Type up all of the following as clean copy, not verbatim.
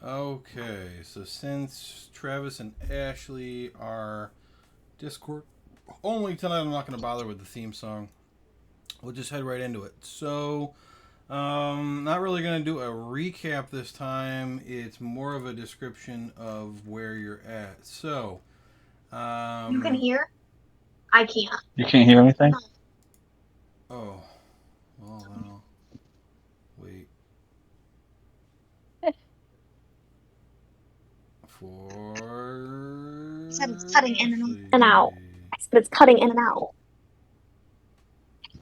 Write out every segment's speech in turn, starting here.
Okay, so since Travis and Ashley are Discord only tonight, I'm not going to bother with the theme song. We'll just head right into it. So, not really going to do a recap this time. It's more of a description of where you're at. So, You can um, hear? I can't. You can't hear anything? oh, well, then I'll wait for It said it's cutting in and out. Ashley. I said it's cutting in and out.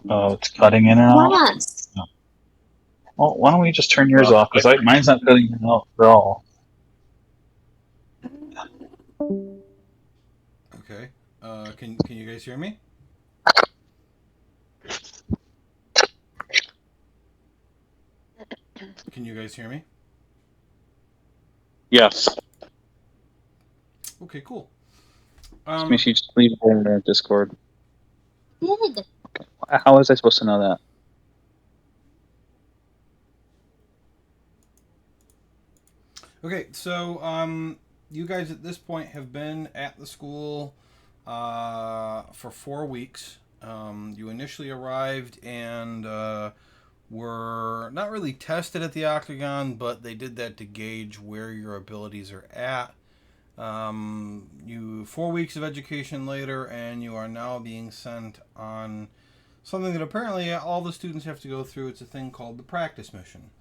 Oh, it's cutting in and out? Yes. No. Well, why don't we just turn yours off? Because mine's not cutting in and out at all. Okay. Can you guys hear me? Can you guys hear me? Yes. Okay, cool. Make sure you just leave it in their Discord. Good. How was I supposed to know that? Okay, so you guys at this point have been at the school for 4 weeks. You initially arrived and were not really tested at the Octagon, but they did that to gauge where your abilities are at. You 4 weeks of education later, and you are now being sent on something that apparently all the students have to go through. It's a thing called the practice mission.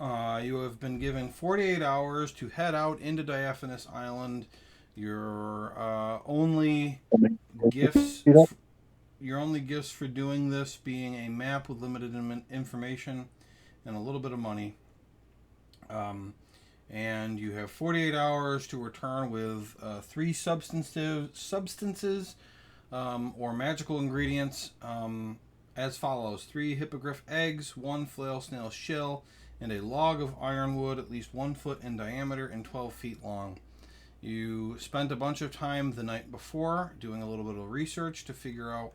You have been given 48 hours to head out into Diaphanous Island. Your gifts, your only gifts for doing this being a map with limited information and a little bit of money. And you have 48 hours to return with three substances or magical ingredients as follows: 3 hippogriff eggs, 1 flail snail shell, and a log of ironwood at least 1 foot in diameter and 12 feet long. You spent a bunch of time the night before doing a little bit of research to figure out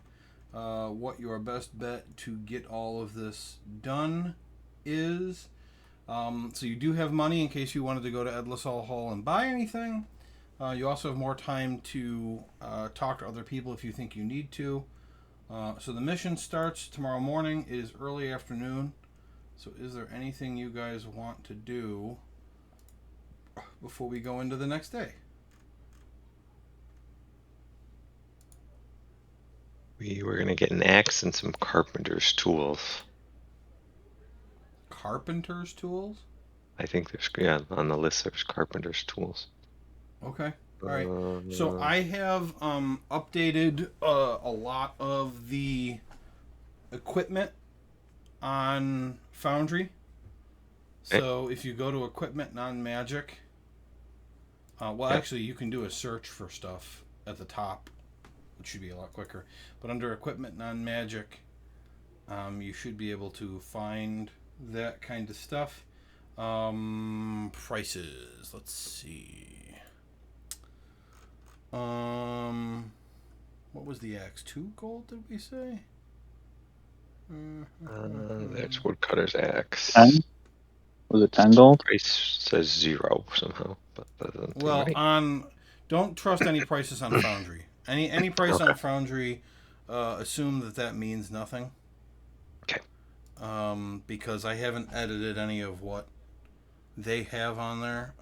what your best bet to get all of this done is. So you do have money in case you wanted to go to Edlisol Hall and buy anything. You also have more time to talk to other people if you think you need to. So the mission starts tomorrow morning. It is early afternoon. So is there anything you guys want to do before we go into the next day? We were going to get an axe and some carpenter's tools. Carpenter's tools? I think there's, on the list there's carpenter's tools. Okay. All right. So I have updated a lot of the equipment on Foundry. So if you go to equipment non-magic, actually you can do a search for stuff at the top, which should be a lot quicker. But under equipment non-magic, you should be able to find that kind of stuff. Prices. Let's see. What was the axe? 2 gold, did we say? There's woodcutter's axe. 10? Was it 10 gold? Price says 0 somehow, but that doesn't seem right. Don't trust any prices on Foundry. Any price on Foundry, assume that means nothing. Okay. Because I haven't edited any of what they have on there.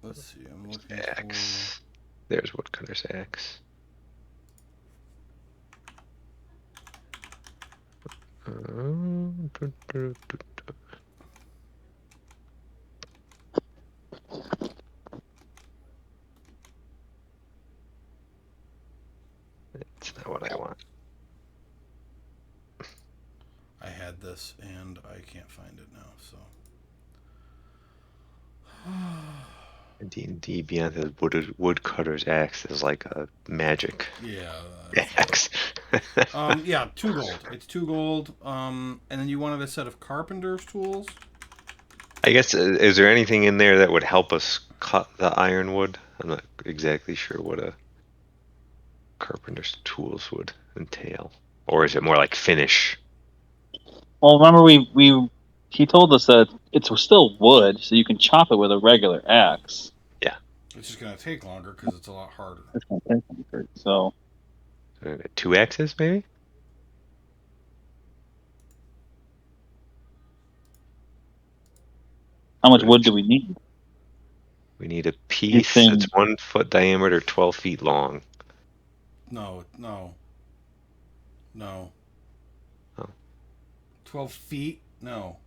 Let's see. I'm looking axe. There's woodcutter's axe. It's not what I want. I had this and I can't find it now. So. D&D Beyond the woodcutter's axe is like a magic axe. Yeah, 2 gold. It's 2 gold. And then you wanted a set of carpenter's tools. I guess, is there anything in there that would help us cut the ironwood? I'm not exactly sure what a carpenter's tools would entail. Or is it more like finish? Well, remember we he told us that it's still wood, so you can chop it with a regular axe. It's just gonna take longer because it's a lot harder. It's gonna take longer, so 2 axes, maybe? how much wood do we need? We need a piece that's 1 foot diameter, 12 feet long. No. Oh. 12 feet? No.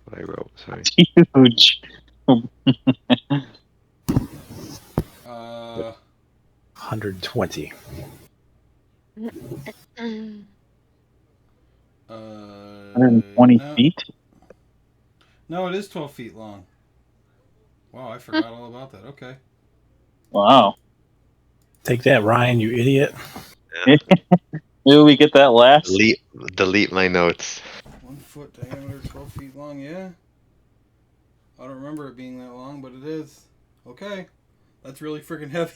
What I wrote, sorry. Huge. 120. 120 no. feet? No, it is 12 feet long. Wow, I forgot all about that. Okay. Wow. Take that, Ryan, you idiot. Maybe we get that last. Delete my notes. 1 foot diameter, 12 feet long, yeah. I don't remember it being that long, but it is. Okay. That's really freaking heavy.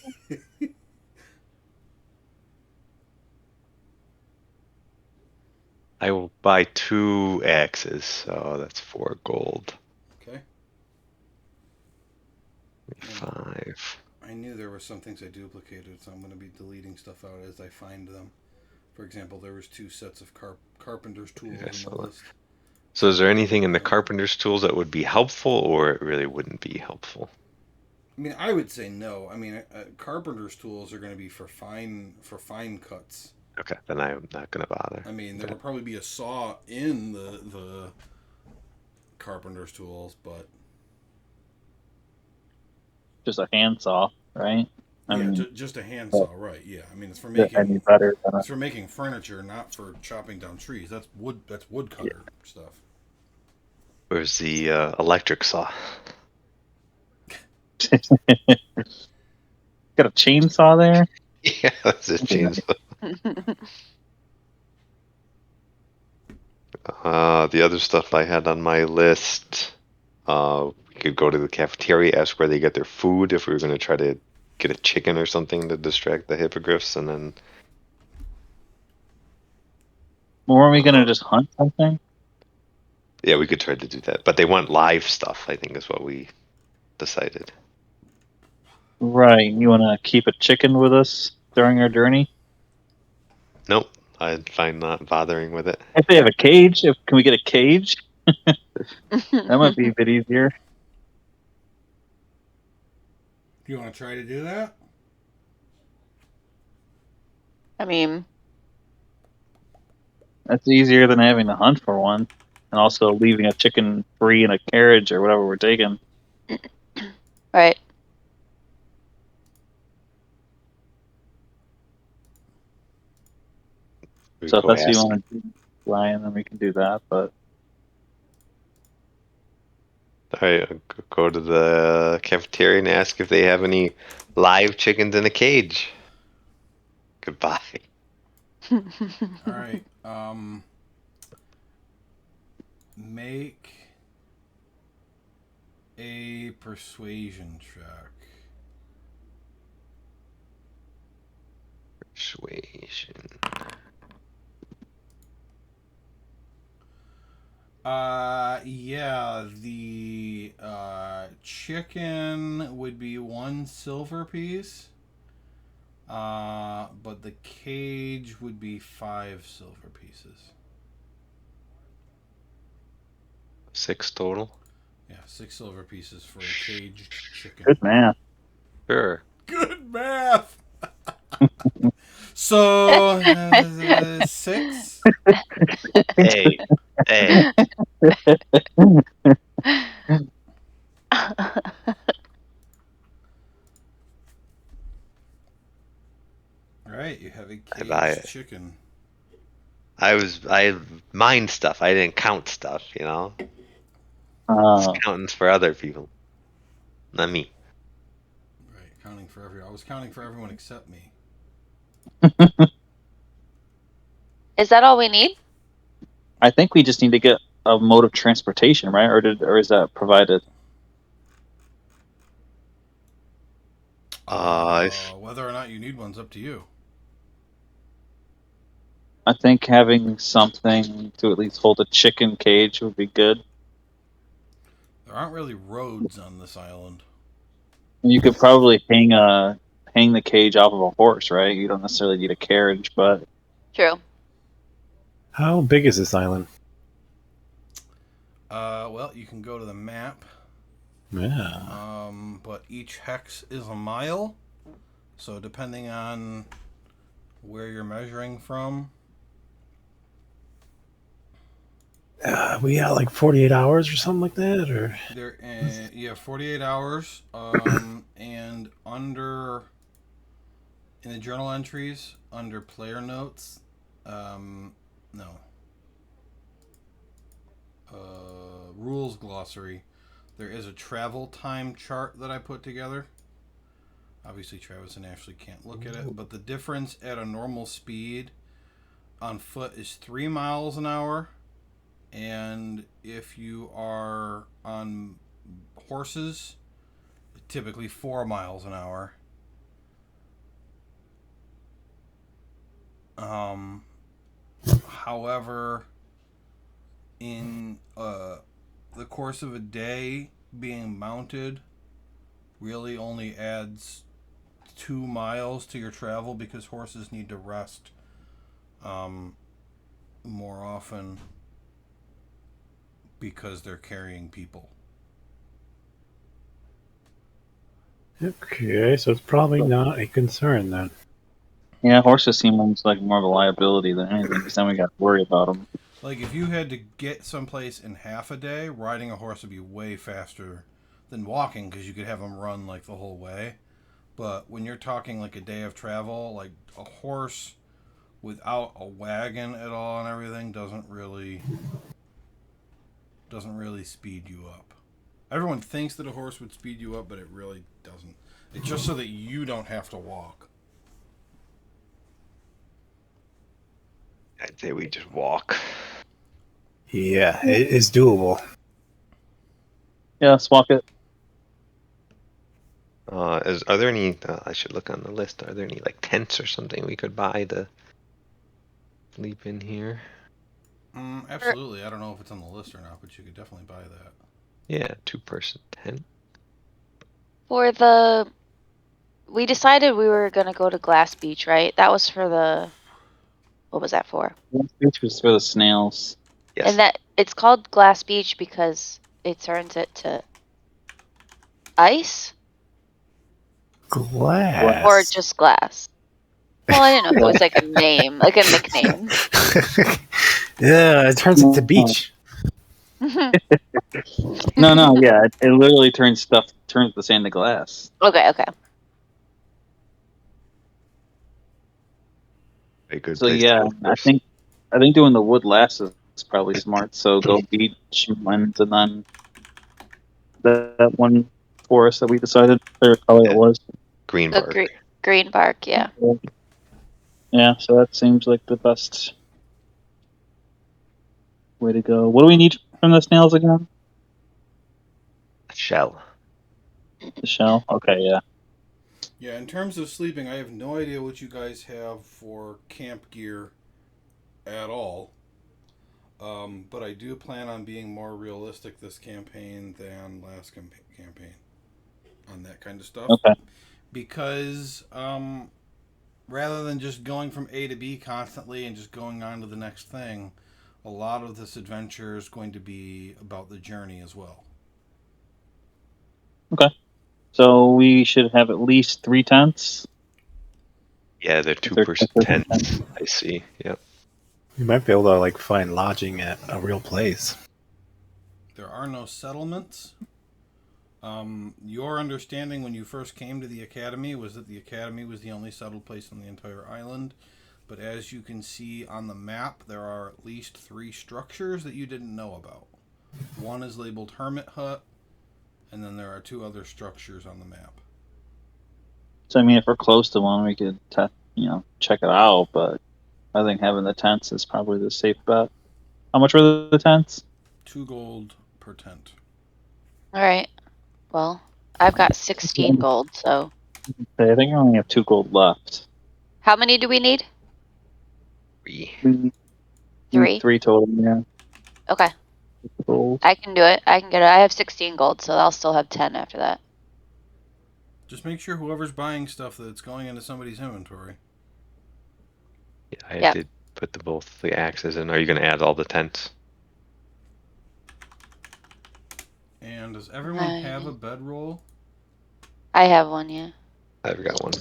I will buy 2 axes, so that's 4 gold. Okay. 5. I knew there were some things I duplicated, so I'm going to be deleting stuff out as I find them. For example, there was 2 sets of carpenter's tools Yeah, on so the list. So is there anything in the carpenter's tools that would be helpful, or it really wouldn't be helpful? I mean, I would say no. I mean, carpenter's tools are going to be for fine cuts. Okay, then I'm not gonna bother. I mean, there would probably be a saw in the carpenter's tools, but Just a handsaw, right? I mean, just a handsaw, right? Yeah, I mean, it's for any making better than it's for making furniture, not for chopping down trees. That's wood. That's woodcutter stuff. Where's the electric saw? got a chainsaw there? Yeah, that's a chainsaw. The other stuff I had on my list, we could go to the cafeteria, ask where they get their food if we were going to try to get a chicken or something to distract the hippogriffs, and then Weren't we gonna just hunt something? yeah, we could try to do that. But they want live stuff, I think, is what we decided. Right. You want to keep a chicken with us during our journey? Nope, I'd find not bothering with it. If they have a cage, can we get a cage? That might be a bit easier. Do you want to try to do that? I mean, That's easier than having to hunt for one, and also leaving a chicken free in a carriage or whatever we're taking. right. We So if go that's what you ask. want to do, Ryan, then we can do that. But All right, go to the cafeteria and ask if they have any live chickens in a cage. Goodbye. All right. Make a persuasion check. Persuasion. Yeah, the chicken would be 1 silver piece. But the cage would be 5 silver pieces. 6 total. Yeah, 6 silver pieces for a caged chicken. good math. Sure. Good math. So 6. Hey, hey. All right, you have a I buy caged it. chicken. I mined stuff. I didn't count stuff. You know, it's Uh, counting for other people, not me. Right, counting for I was counting for everyone except me. Is that all we need? I think we just need to get a mode of transportation, right? Or is that provided? Whether or not you need one's up to you. I think having something to at least hold a chicken cage would be good. There aren't really roads on this island. You could probably hang the cage off of a horse, right? You don't necessarily need a carriage, but True. How big is this island? Well, you can go to the map. Yeah. But each hex is a mile. So depending on where you're measuring from. We got like 48 hours or something like that, or You have 48 hours. And under in the journal entries under player notes, no. Rules glossary. There is a travel time chart that I put together. Obviously, Travis and Ashley can't look at it, but the difference at a normal speed on foot is 3 miles an hour, and if you are on horses, typically 4 miles an hour. However, in the course of a day, being mounted really only adds 2 miles to your travel because horses need to rest more often because they're carrying people. okay, so it's probably not a concern then. yeah, horses seem almost like more of a liability than anything, because then we got to worry about them. Like if you had to get someplace in half a day, riding a horse would be way faster than walking because you could have them run like the whole way. But when you're talking like a day of travel, like a horse without a wagon at all and everything doesn't really speed you up. Everyone thinks that a horse would speed you up, but it really doesn't. It's just so that you don't have to walk. I'd say we just walk. Yeah, it is doable. Yeah, let's walk it. Are there any? I should look on the list. Are there any like tents or something we could buy to sleep in here? Absolutely. I don't know if it's on the list or not, but you could definitely buy that. Yeah, 2-person tent. We decided we were gonna go to Glass Beach, right? That was for the. What was that for? Beach was for the snails. Yes. And that it's called Glass Beach because it turns it to ice Glass. or just glass. Well, I didn't know if it was like a name, like a nickname. Yeah, it turns into beach. No, yeah, it literally turns the sand to glass. Okay. A good So place yeah, to go I first. think doing the wood last is probably smart. So go beach, winds, and then that one forest that we decided, or color Yeah. it was. Green The bark. green bark, yeah. Yeah, so that seems like the best way to go. What do we need from the snails again? Shell. The shell? Okay, yeah. Yeah, in terms of sleeping, I have no idea what you guys have for camp gear at all. But I do plan on being more realistic this campaign than last campaign on that kind of stuff. Okay. Because rather than just going from A to B constantly and just going on to the next thing, a lot of this adventure is going to be about the journey as well. Okay. So we should have at least 3 tents. Yeah, they're If they're 2-person consistent tents. I see. Yep. You might be able to like find lodging at a real place. There are no settlements. Your understanding when you first came to the academy was that the academy was the only settled place on the entire island. But as you can see on the map, there are at least 3 structures that you didn't know about. One is labeled Hermit Hut, and then there are 2 other structures on the map. So I mean, if we're close to one, we could check it out. But I think having the tents is probably the safe bet. How much were the tents? 2 gold per tent. All right. Well, I've got 16 gold, so. Okay, I think I only have 2 gold left. How many do we need? 3. We need 3? 3 total, yeah. Okay. Gold. I can do it. I can get it. I have 16 gold, so I'll still have 10 after that. Just make sure whoever's buying stuff that it's going into somebody's inventory. Yeah, I Yep. did put both the axes in. Are you going to add all the tents? And does everyone have a bedroll? I have one, yeah. I've got one.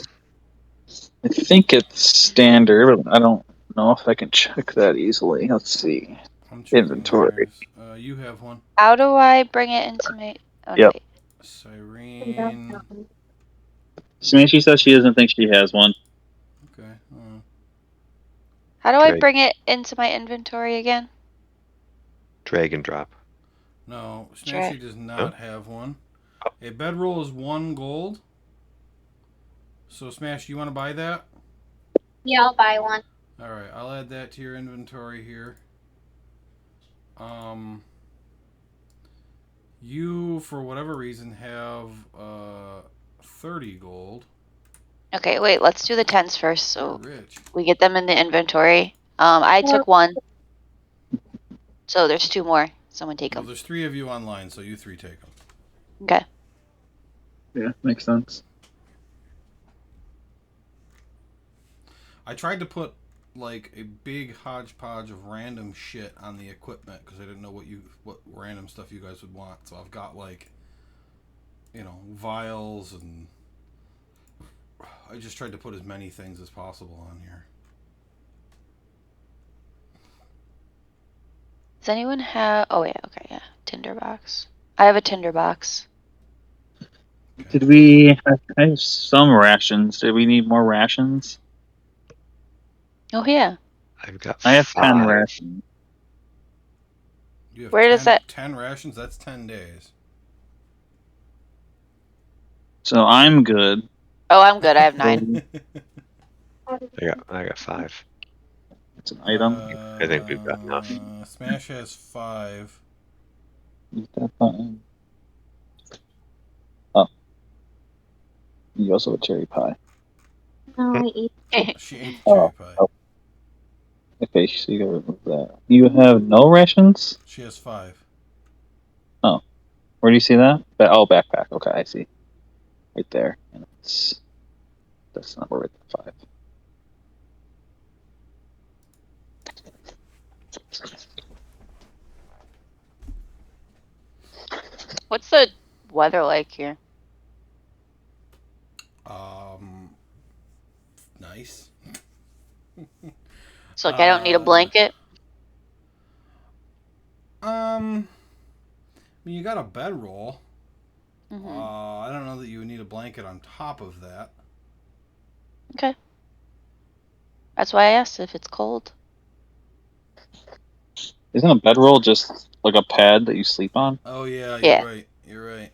I think it's standard, but I don't know if I can check that easily. Let's see. I'm checking Inventory. yours. You have one. How do I bring it into my... Oh, Yep. wait. Cyrene. She says she doesn't think she has one. Okay. How do I Drag. bring it into my inventory again? Drag and drop. No, Drag. Smashy does not have one. A bedroll is 1 gold. So Smash, you want to buy that? Yeah, I'll buy one. All right, I'll add that to your inventory here. You, for whatever reason, have 30 gold. Okay, wait, let's do the tens first, You're so rich. we get them in the inventory. I took 1. So there's 2 more. Someone take Well, them. there's 3 of you online, so you 3 take them. Okay. Yeah, makes sense. I tried to put like a big hodgepodge of random shit on the equipment because I didn't know what random stuff you guys would want. So I've got like, vials, and I just tried to put as many things as possible on here. Does anyone have... Oh, yeah, okay, yeah. Tinderbox. I have a tinderbox. Did we? I have some rations. Did we need more rations? Oh, yeah. I've got I have 10 5. rations. You have Where does that... 10 rations? That's 10 days. So I'm good. Oh, I'm good. I have 9. I got 5. It's an item. I think we've got enough. Smash has 5. Use that button. Oh. You also have a cherry pie. No, I ate. She ate the cherry pie. Oh. Okay, so you gotta remove that. You have no rations? She has 5. Oh. Where do you see that? Backpack. Okay, I see. Right there. And that's not where it's 5. What's the weather like here? Nice. So, like, I don't need a blanket? I mean, you got a bedroll. Mm-hmm. I don't know that you would need a blanket on top of that. Okay. That's why I asked if it's cold. Isn't a bedroll just like a pad that you sleep on? Oh yeah, Yeah. you're right. You're right.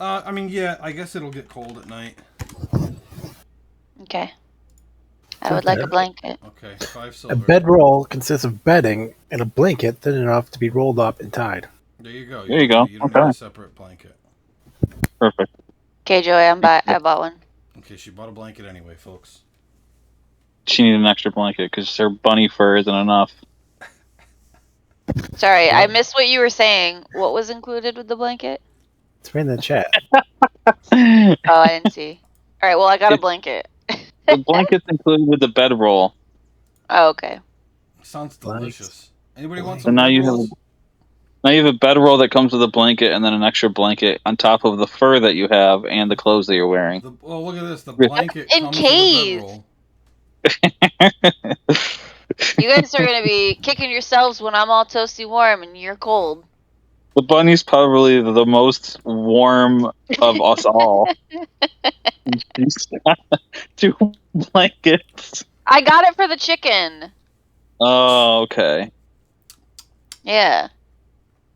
I mean, yeah, I guess it'll get cold at night. Okay. I would like a blanket. Okay, 5 A silver. bedroll consists of bedding and a blanket thin enough to be rolled up and tied. There you go. There you go. You don't Okay. need a separate blanket. Perfect. Okay, Joey, I bought one. Okay, she bought a blanket anyway, folks. She needed an extra blanket because her bunny fur isn't enough. Sorry, I missed what you were saying. What was included with the blanket? It's right in the chat. The Oh, I didn't see. All right, well, I got a blanket. blanket's included with the bedroll. Oh, okay. Sounds delicious. Anybody want So some now you bedrolls? have a bedroll that comes with a blanket and then an extra blanket on top of the fur that you have and the clothes that you're wearing. Look at this. The blanket In comes case. with a bedroll. You guys are going to be kicking yourselves when I'm all toasty warm and you're cold. The bunny's probably the most warm of us all. She's got 2 blankets. I got it for the chicken. Oh, okay. Yeah.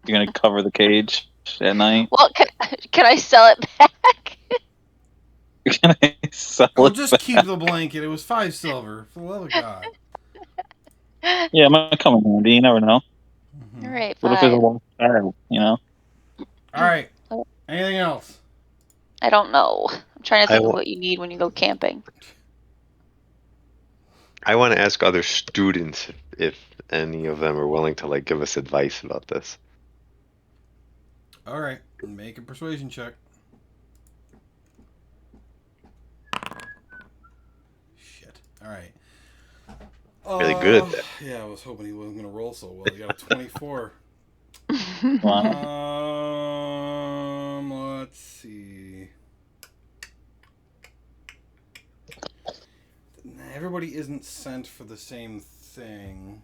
You're gonna cover the cage at night. Well, can I sell it back? You're gonna sell Oh, it just back. keep the blanket. It was 5 silver. For the love of God. Yeah, it might come in handy. You never know. Mm-hmm. All right, What if there's a fine. long fire? You know. All right. Anything else? I don't know. I'm trying to I think of will- what you need when you go camping. I want to ask other students if any of them are willing to like give us advice about this. All right, make a persuasion check. Shit. All right. Really good at that. Yeah, I was hoping he wasn't gonna roll so well. You got a 24. Wow. Let's see. Everybody isn't sent for the same thing.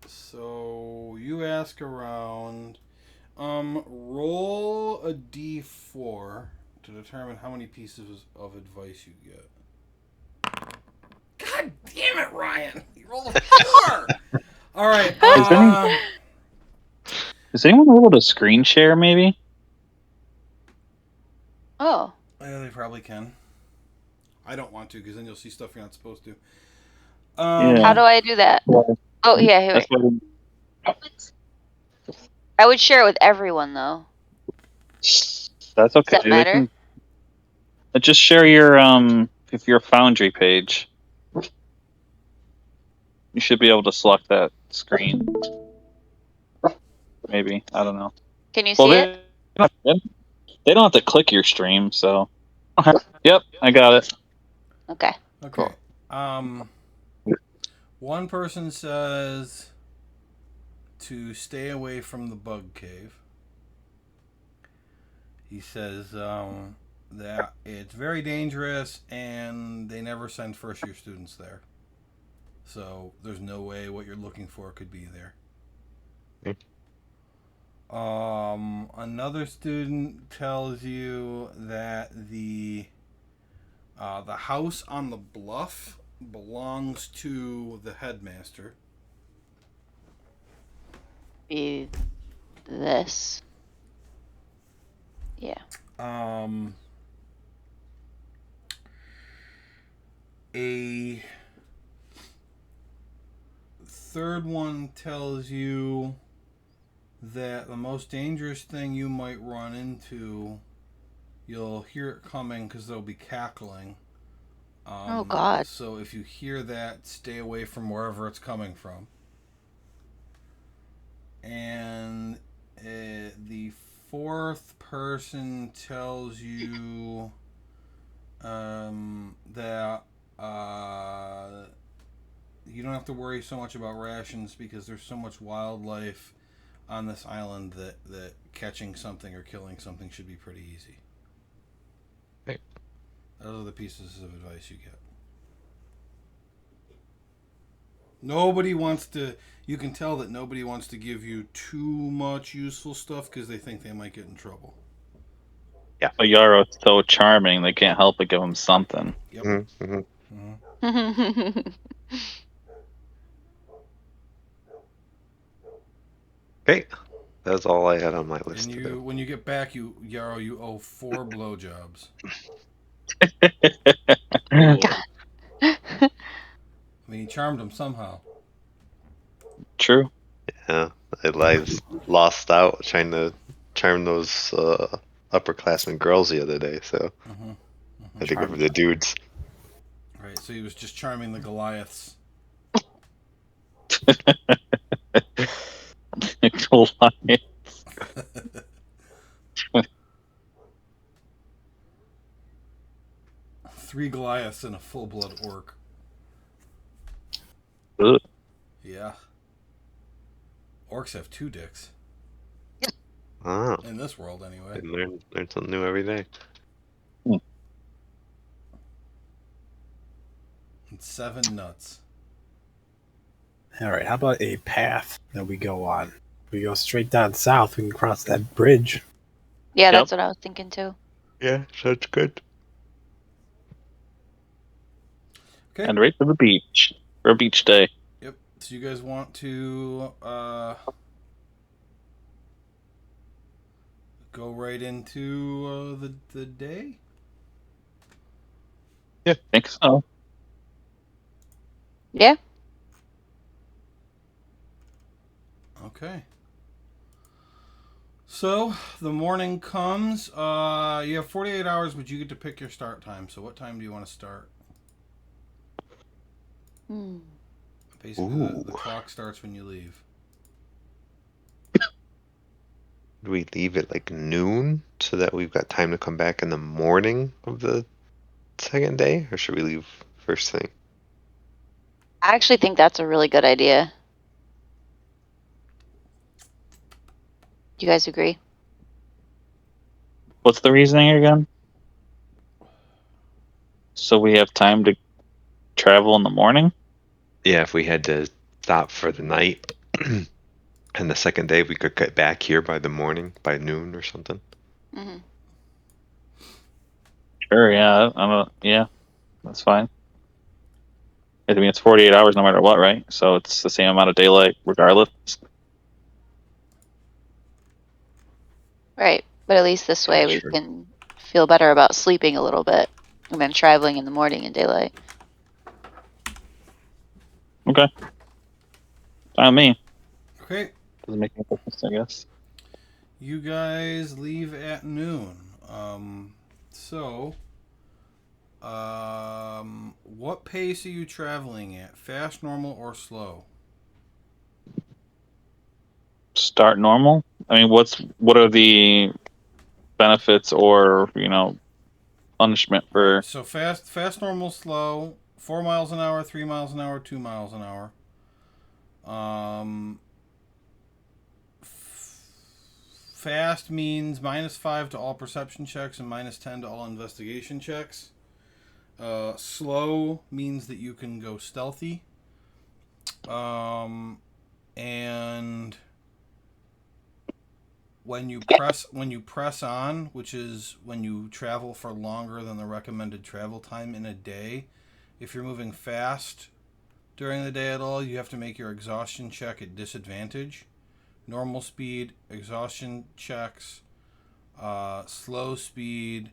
So you ask around. Roll a d4 to determine how many pieces of advice you get. God damn it, Ryan! You rolled a 4. All right. Is anyone able to screen share? Maybe. Oh. Yeah, they probably can. I don't want to because then you'll see stuff you're not supposed to. Yeah. How do I do that? Well, Oh, yeah, here. that's what I would share it with everyone, though. that's okay. Does that matter? They can just share your if your Foundry page. You should be able to select that screen. Maybe, I don't know. Can you see it? They don't have to click your stream, so. Yep, I got it. Okay. Okay. Cool. One person says to stay away from the bug cave. He says that it's very dangerous and they never send first year students there. So there's no way what you're looking for could be there. Another student tells you that the house on the bluff belongs to the headmaster. Be this. Yeah. A third one tells you that the most dangerous thing you might run into, you'll hear it coming because they'll be cackling. Oh, God. So if you hear that, stay away from wherever it's coming from. And the fourth person tells you that you don't have to worry so much about rations because there's so much wildlife on this island that catching something or killing something should be pretty easy. Okay. Those are the pieces of advice you get. Nobody wants to. You can tell that nobody wants to give you too much useful stuff because they think they might get in trouble. But Yaro's so charming, they can't help but give him something. Yep. Mm-hmm. Mm-hmm. Okay, that's all I had on my list. And when you get back, Yarrow, you owe 4 blowjobs. I mean, he charmed him somehow. True. Yeah, Eli's lost out trying to charm those upperclassmen girls the other day, so I had to go for the dudes. Right, so he was just charming the Goliaths. Goliath. 3 Goliaths and a full-blood orc. Ugh. Yeah. Orcs have 2 dicks. Oh, In this world, anyway. learn something new every day. And 7 nuts. All right, how about a path that we go on? We go straight down south. We can cross that bridge. Yeah, that's what I was thinking too. Yeah, sounds good. Okay. And right to the beach for a beach day. Yep. So you guys want to go right into the day? Yeah, I think so. Yeah. Okay. So the morning comes. You have 48 hours, but you get to pick your start time. So what time do you want to start? Hmm. Basically, Ooh. the clock starts when you leave. Do we leave at like noon so that we've got time to come back in the morning of the second day, or should we leave first thing? I actually think that's a really good idea. Do you guys agree? What's the reasoning again? So we have time to travel in the morning? Yeah, if we had to stop for the night, and the second day we could get back here by the morning, by noon or something. Hmm. Sure, yeah. Yeah, that's fine. I mean, it's 48 hours no matter what, right? So it's the same amount of daylight regardless. Right. But at least this way Yeah, we sure. can feel better about sleeping a little bit and then traveling in the morning in daylight. Okay. Fine with me. Okay. Doesn't make any difference, I guess. You guys leave at noon. So, what pace are you traveling at? Fast, normal, or slow? Start normal. I mean, what are the benefits or punishment All right. for? So fast, normal, slow. 4 miles an hour, 3 miles an hour, 2 miles an hour. Um, fast means -5 to all perception checks and -10 to all investigation checks. Slow means that you can go stealthy. And when you press on, which is when you travel for longer than the recommended travel time in a day, if you're moving fast during the day at all, you have to make your exhaustion check at disadvantage. Normal speed, exhaustion checks, slow speed,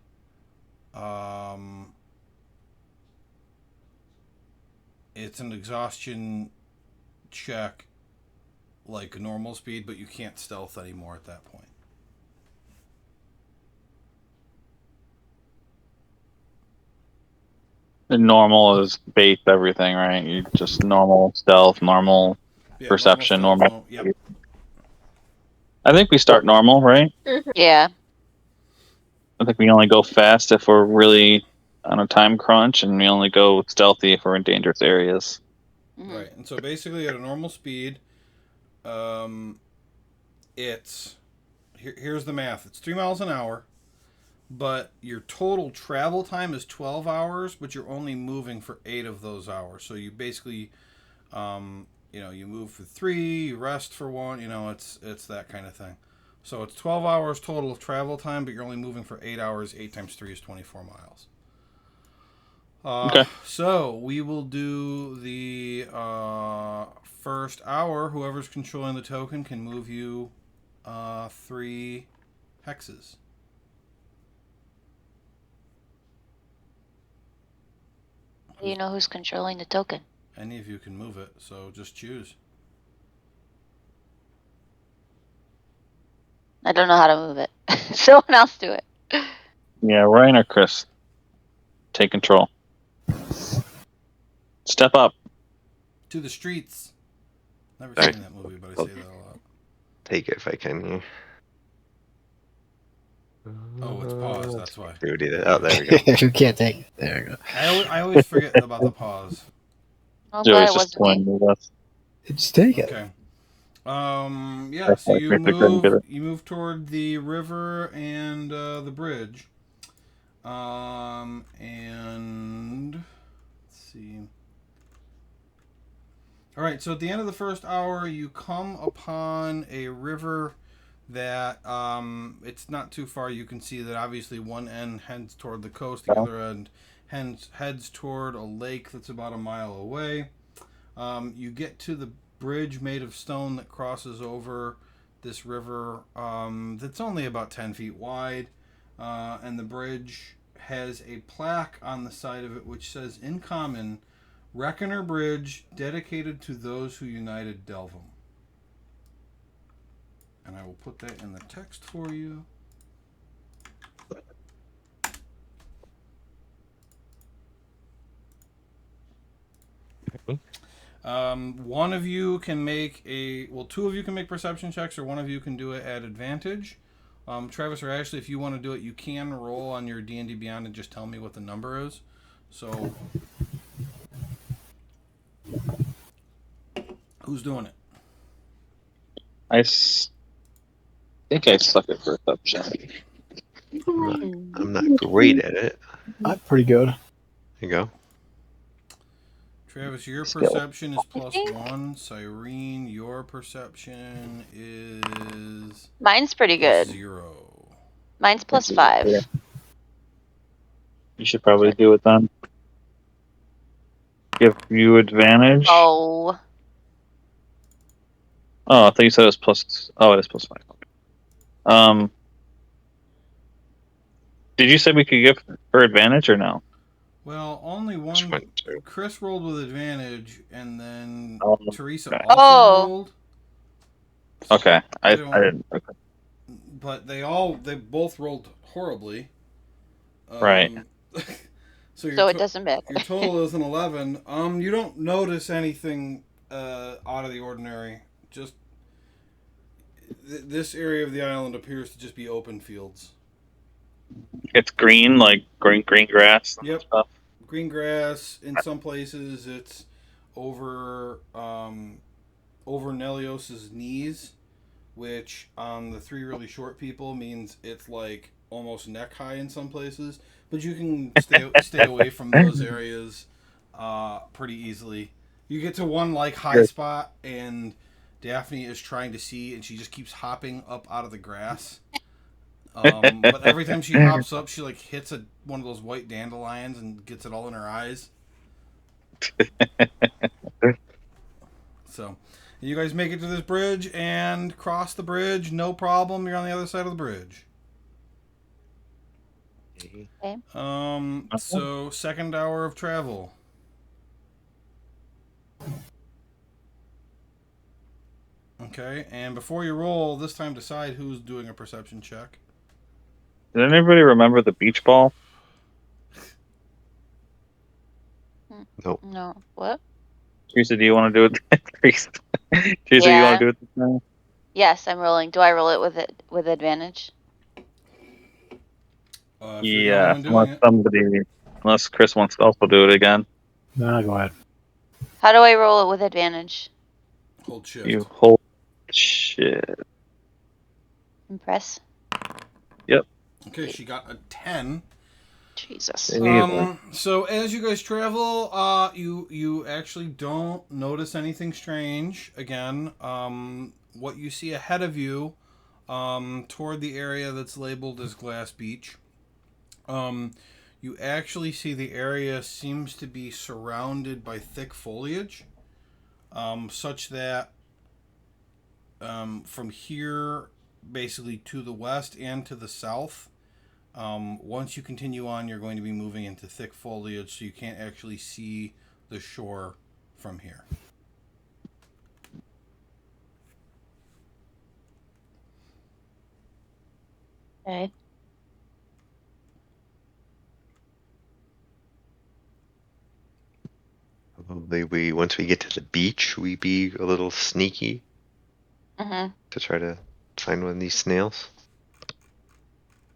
it's an exhaustion check like normal speed, but you can't stealth anymore at that point. The normal is base everything, right? You just normal stealth, normal Yeah, normal perception, stealth. normal. No, yep. I think we start normal, right? Yeah. I think we only go fast if we're really on a time crunch, and we only go stealthy if we're in dangerous areas. Hmm. Right. And so basically, at a normal speed, um, it's here's the math. It's 3 miles an hour, but your total travel time is 12 hours, but you're only moving for 8 of those hours. So you basically, you move for 3, you rest for 1. It's that kind of thing. So it's 12 hours total of travel time, but you're only moving for 8 hours. 8 times 3 is 24 miles. Okay. So we will do the first hour. Whoever's controlling the token can move you 3 hexes. Do you know who's controlling the token? Any of you can move it, so just choose. I don't know how to move it. Someone else do it. Yeah, Ryan or Chris, take control. Step up. To the streets. Never Sorry. seen that movie, but I say that a lot. Take it if I can here. Oh, it's paused. That's why. We did it. Oh, there we go. You can't take it. There you go. I always forget about the pause. I'm glad Joey's it just wasn't me. pulling with us. Just take it. Okay. Yeah. So you move toward the river and the bridge. And let's see. All right. So at the end of the first hour, you come upon a river that it's not too far. You can see that obviously one end heads toward the coast, the other end heads toward a lake that's about a mile away. You get to the bridge made of stone that crosses over this river that's only about 10 feet wide. And the bridge has a plaque on the side of it which says, in common, Reckoner Bridge, dedicated to those who united Delvum. And I will put that in the text for you. One of you can make two of you can make perception checks, or one of you can do it at advantage. Travis or Ashley, if you want to do it, you can roll on your D&D Beyond and just tell me what the number is. So, who's doing it? Think I suck at perception. I'm not great at it. I'm pretty good. There you go. Travis, your Skill. perception is plus think- 1. Cyrene, your perception is Mine's pretty plus good. 0. Mine's plus 5. Yeah. You should probably do it then. Give you advantage. Oh. Oh, I thought you said it was plus. Oh, it is plus 5. Did you say we could give her advantage or no? Well, only Just one. went to- Chris rolled with advantage, and then Oh, Teresa okay. also Oh. rolled. Okay, I don't- didn't. Okay. But they both rolled horribly. Right. So So it doesn't matter. your total is an 11. You don't notice anything out of the ordinary. Just this area of the island appears to just be open fields. It's green, like green grass and Yep. stuff. Green grass. In some places, it's over Nelios's knees, which on the 3 really short people means it's like almost neck high in some places. But you can stay away from those areas pretty easily. You get to one like high Good. spot, and Daphne is trying to see, and she just keeps hopping up out of the grass. But every time she hops up, she like hits one of those white dandelions and gets it all in her eyes. So, you guys make it to this bridge and cross the bridge, no problem. You're on the other side of the bridge. So second hour of travel. Okay, and before you roll, this time decide who's doing a perception check. Did anybody remember the beach ball? No. What? Teresa, do you want to do it? Teresa, you Yeah. want to do it this time? Yes, I'm rolling. Do I roll it with advantage? If you're the Yeah, only one doing it. unless Chris wants to also do it again. No, go ahead. How do I roll it with advantage? Hold shift. You hold shit. Impress. Okay, she got a 10. Jesus. So as you guys travel, you actually don't notice anything strange. Again, what you see ahead of you, toward the area that's labeled as Glass Beach, you actually see the area seems to be surrounded by thick foliage, such that from here, basically to the west and to the south, once you continue on, you're going to be moving into thick foliage, so you can't actually see the shore from here. Okay. Probably once we get to the beach, we be a little sneaky Mm-hmm. to try to find one of these snails.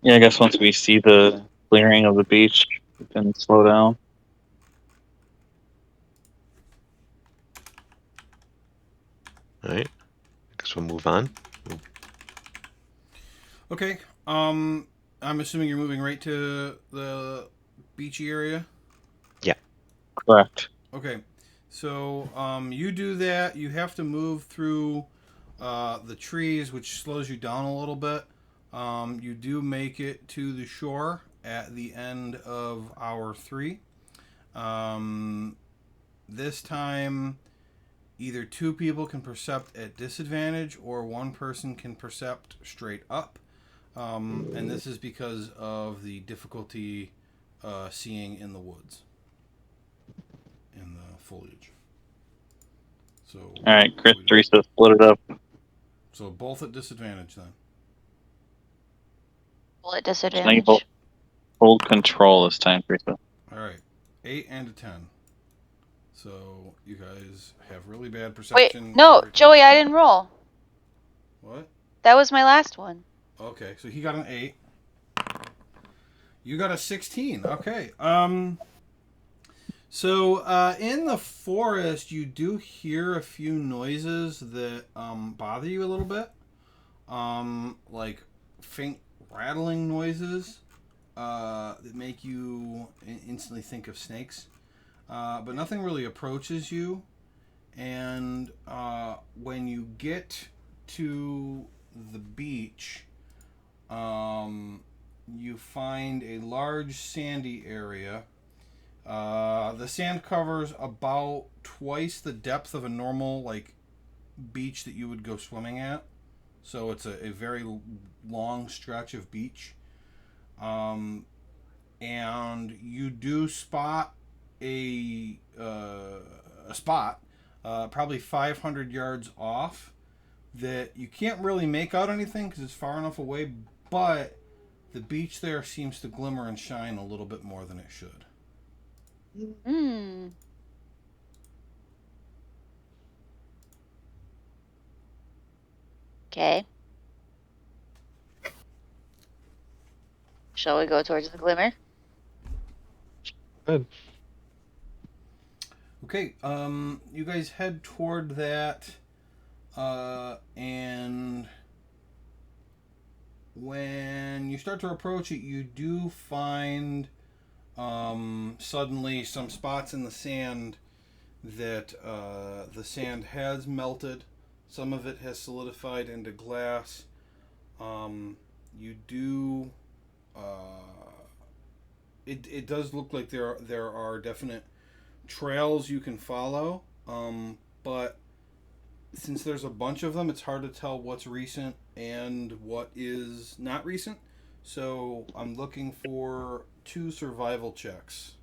Yeah, I guess once we see the clearing of the beach, we can slow down. All right. I guess we'll move on. Okay. I'm assuming you're moving right to the beachy area. Correct. Okay. So you do that. You have to move through the trees, which slows you down a little bit. You do make it to the shore at the end of hour 3. This time, either 2 people can percept at disadvantage, or 1 person can percept straight up. And this is because of the difficulty seeing in the woods, in the foliage. So, All right, Chris, Teresa, split it up. So both at disadvantage then. Roll at So now you disadvantage. hold control this time, Teresa. All right, 8 and a 10. So you guys have really bad Wait, perception. no, everything. Joey, I didn't roll. What? That was my last one. Okay, so he got an 8. You got a 16. Okay. So in the forest, you do hear a few noises that bother you a little bit. Like faint rattling noises that make you instantly think of snakes. But nothing really approaches you. And when you get to the beach, you find a large sandy area. The sand covers about twice the depth of a normal beach that you would go swimming at. So it's a very long stretch of beach. And you do spot a spot probably 500 yards off that you can't really make out anything because it's far enough away, but the beach there seems to glimmer and shine a little bit more than it should. Hmm. Okay. Shall we go towards the glimmer? Good. Okay, you guys head toward that, and when you start to approach it, you do find suddenly some spots in the sand that the sand has melted. Some of it has solidified into glass. You do. It does look like there are definite trails you can follow, but since there's a bunch of them, it's hard to tell what's recent and what is not recent. So I'm looking for 2 survival checks.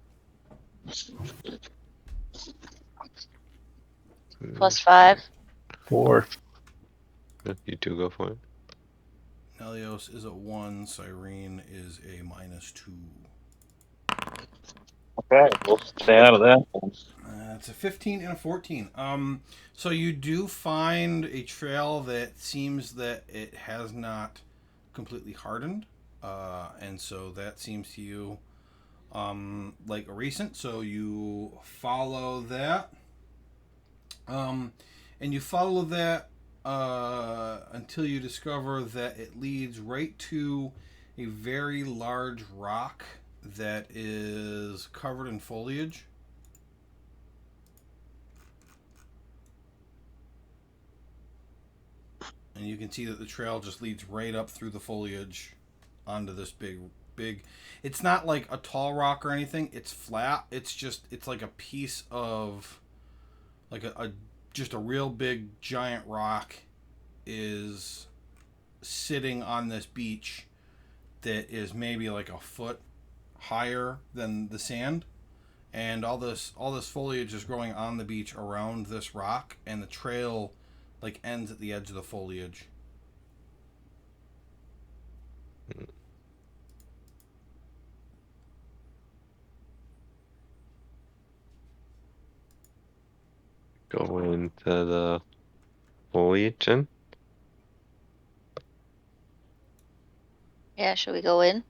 +5. 4. You two go for it. Nelios is a 1. Cyrene is a -2. Okay, we'll stay out of that. It's a 15 and a 14. So you do find a trail that seems that it has not completely hardened, and so that seems to you like recent. So you follow that, and you follow that until you discover that it leads right to a very large rock that is covered in foliage. And you can see that the trail just leads right up through the foliage onto this big. It's not like a tall rock or anything. It's flat. It's like a piece of, like just a real big giant rock is sitting on this beach that is maybe like a foot higher than the sand. And all this foliage is growing on the beach around this rock, and the trail ends at the edge of the foliage. Go into the foliage then. Yeah, should we go in?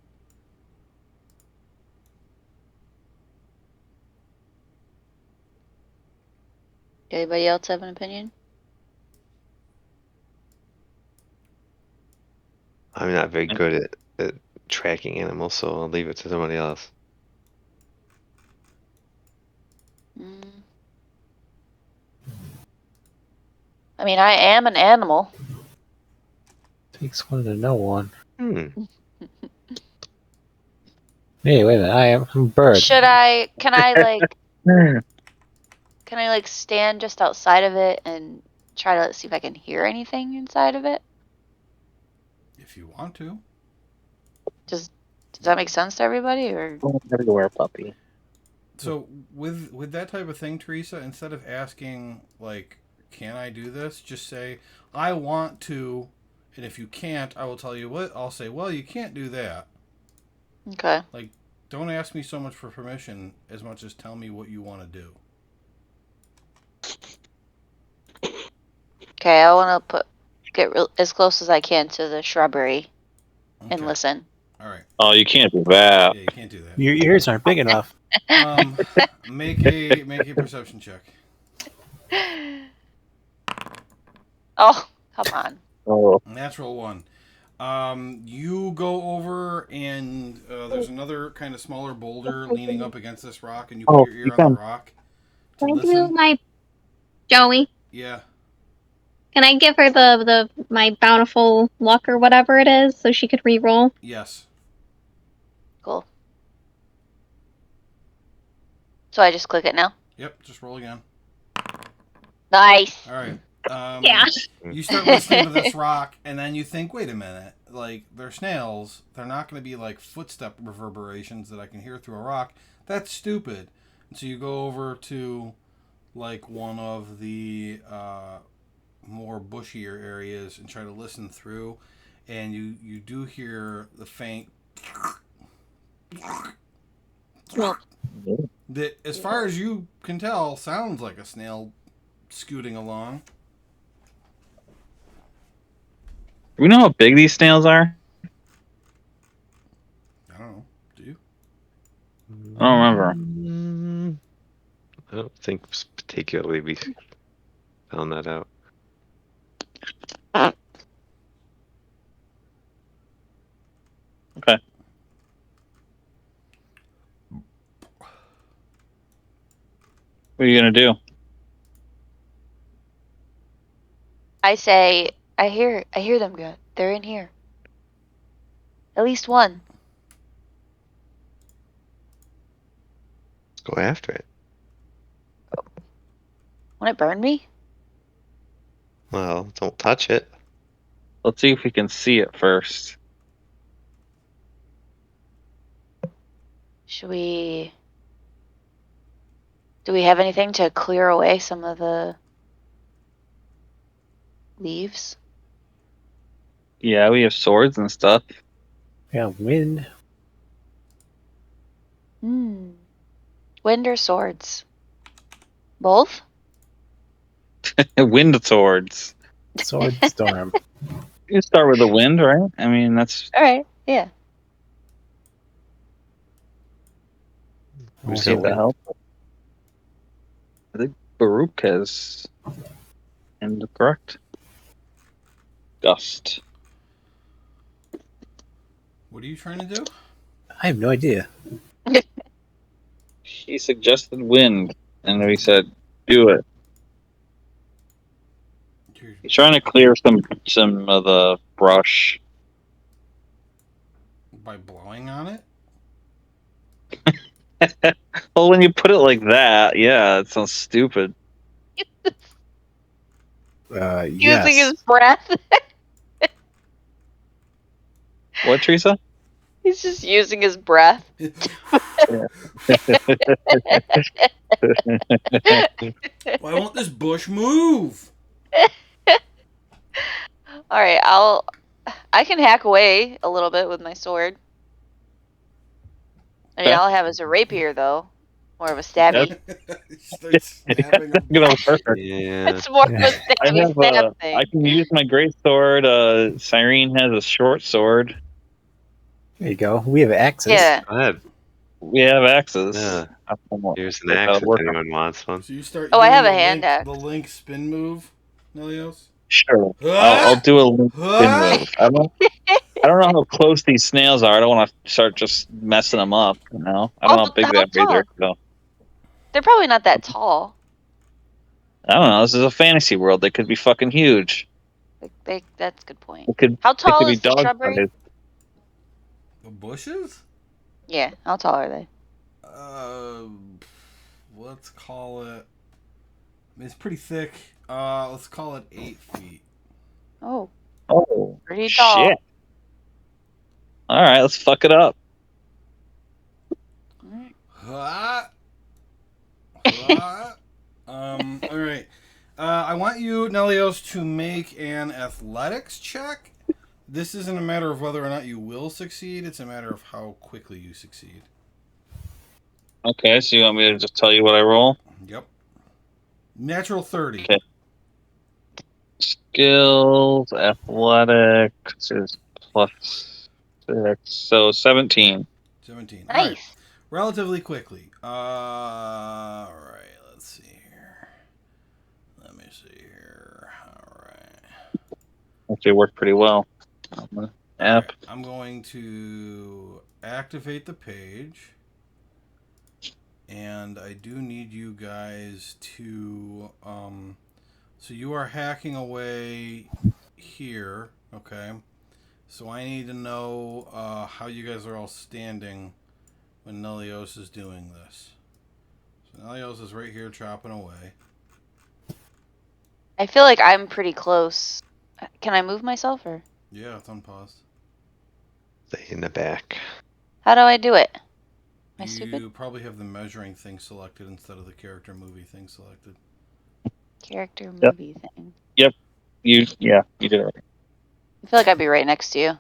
Anybody else have an opinion? I'm not very good at tracking animals, so I'll leave it to somebody else. Mm. I mean, I am an animal. Takes one to know one. Hmm. Hey, wait a minute. I'm a bird. Can I stand just outside of it and try to see if I can hear anything inside of it? If you want to. Does that make sense to everybody, or? Everywhere, puppy. So with that type of thing, Teresa, instead of asking can I do this? Just say, I want to, and if you can't, I will tell you what. I'll say, well, you can't do that. Okay. Like, don't ask me so much for permission as much as tell me what you want to do. Okay, I want to get as close as I can to the shrubbery and Okay. listen. All right. Oh, you can't do that. Yeah, you can't do that. Your ears aren't big enough. Make a perception check. Oh, come on. Oh, Natural one. You go over and there's another kind of smaller boulder leaning up against this rock, and you put your you ear on the can. rock to Can I do listen. my Joey? Yeah. Can I give her the my bountiful luck or whatever it is so she could re-roll? Yes. Cool. So I just click it now? Yep. Just roll again. Nice. All right. Yeah. You start listening to this rock, and then you think, wait a minute. Like, they're snails. They're not going to be like footstep reverberations that I can hear through a rock. That's stupid. And so you go over to like one of the more bushier areas and try to listen through, and you do hear the faint that, as far as you can tell, sounds like a snail scooting along. Do we know how big these snails are? I don't know. Do you? I don't remember. I don't think particularly we found that out. Okay. What are you gonna do? I say, I hear them good. They're in here. At least one. Let's go after it. Won't it burn me? Well, don't touch it. Let's see if we can see it first. Should we... Do we have anything to clear away some of the leaves? Yeah, we have swords and stuff. Yeah, wind. Wind or swords? Both? Wind swords. Sword storm. You start with the wind, right? I mean, that's Alright, yeah. we'll Who's see if got that wind? helps. I think Baruch has and correct. Gust. What are you trying to do? I have no idea. He suggested wind, and we said, do it. He's trying to clear some of the brush. By blowing on it? Well, when you put it like that, yeah, it sounds stupid. Using Yes. his breath. What, Teresa? He's just using his breath. Why won't this bush move? Alright, I can hack away a little bit with my sword. I mean, Okay. all I have is a rapier, though. More of a stabby. Start snapping a Get all bush. perfect. Yeah. It's more of a Yeah. I stabby have stab thing. I can use my great sword. Cyrene has a short sword. There you go. We have axes. Yeah. Go ahead. We have axes. Yeah. I don't know Here's an if that'll axe if work. anyone wants one. So you start Oh, I doing have a the hand link, axe. the link spin move, Nelios? Sure. Ah! I'll do a link spin Ah! move. I don't know how close these snails are. I don't want to start just messing them up. You know, I don't know how big they are either. So They're probably not that tall. I don't know. This is a fantasy world. They could be fucking huge. That's a good point. It could. How They tall could be is the dog shrubbery? sized. The bushes? Yeah, how tall are they? Let's call it. I mean, it's pretty thick. Let's call it 8 feet. Oh, Oh, pretty tall. shit! All right, let's fuck it up. Ah! Ah! All right. I want you, Nelios, to make an athletics check. This isn't a matter of whether or not you will succeed. It's a matter of how quickly you succeed. Okay, so you want me to just tell you what I roll? Yep. Natural 30. Okay. Skills, athletics is plus 6, so 17. 17. Nice. All right. Relatively quickly. All right. Let's see here. Let me see here. All right. Actually worked pretty well on the All app. right. I'm going to activate the page. And I do need you guys to... so you are hacking away here. Okay. So I need to know how you guys are all standing when Nelios is doing this. So Nelios is right here chopping away. I feel like I'm pretty close. Can I move myself or Yeah, it's unpaused. Stay in the back. how do I do it? Am I You stupid? probably have the measuring thing selected instead of the character movie thing selected. Character Yep. movie thing. You did it right. I feel like I'd be right next to you.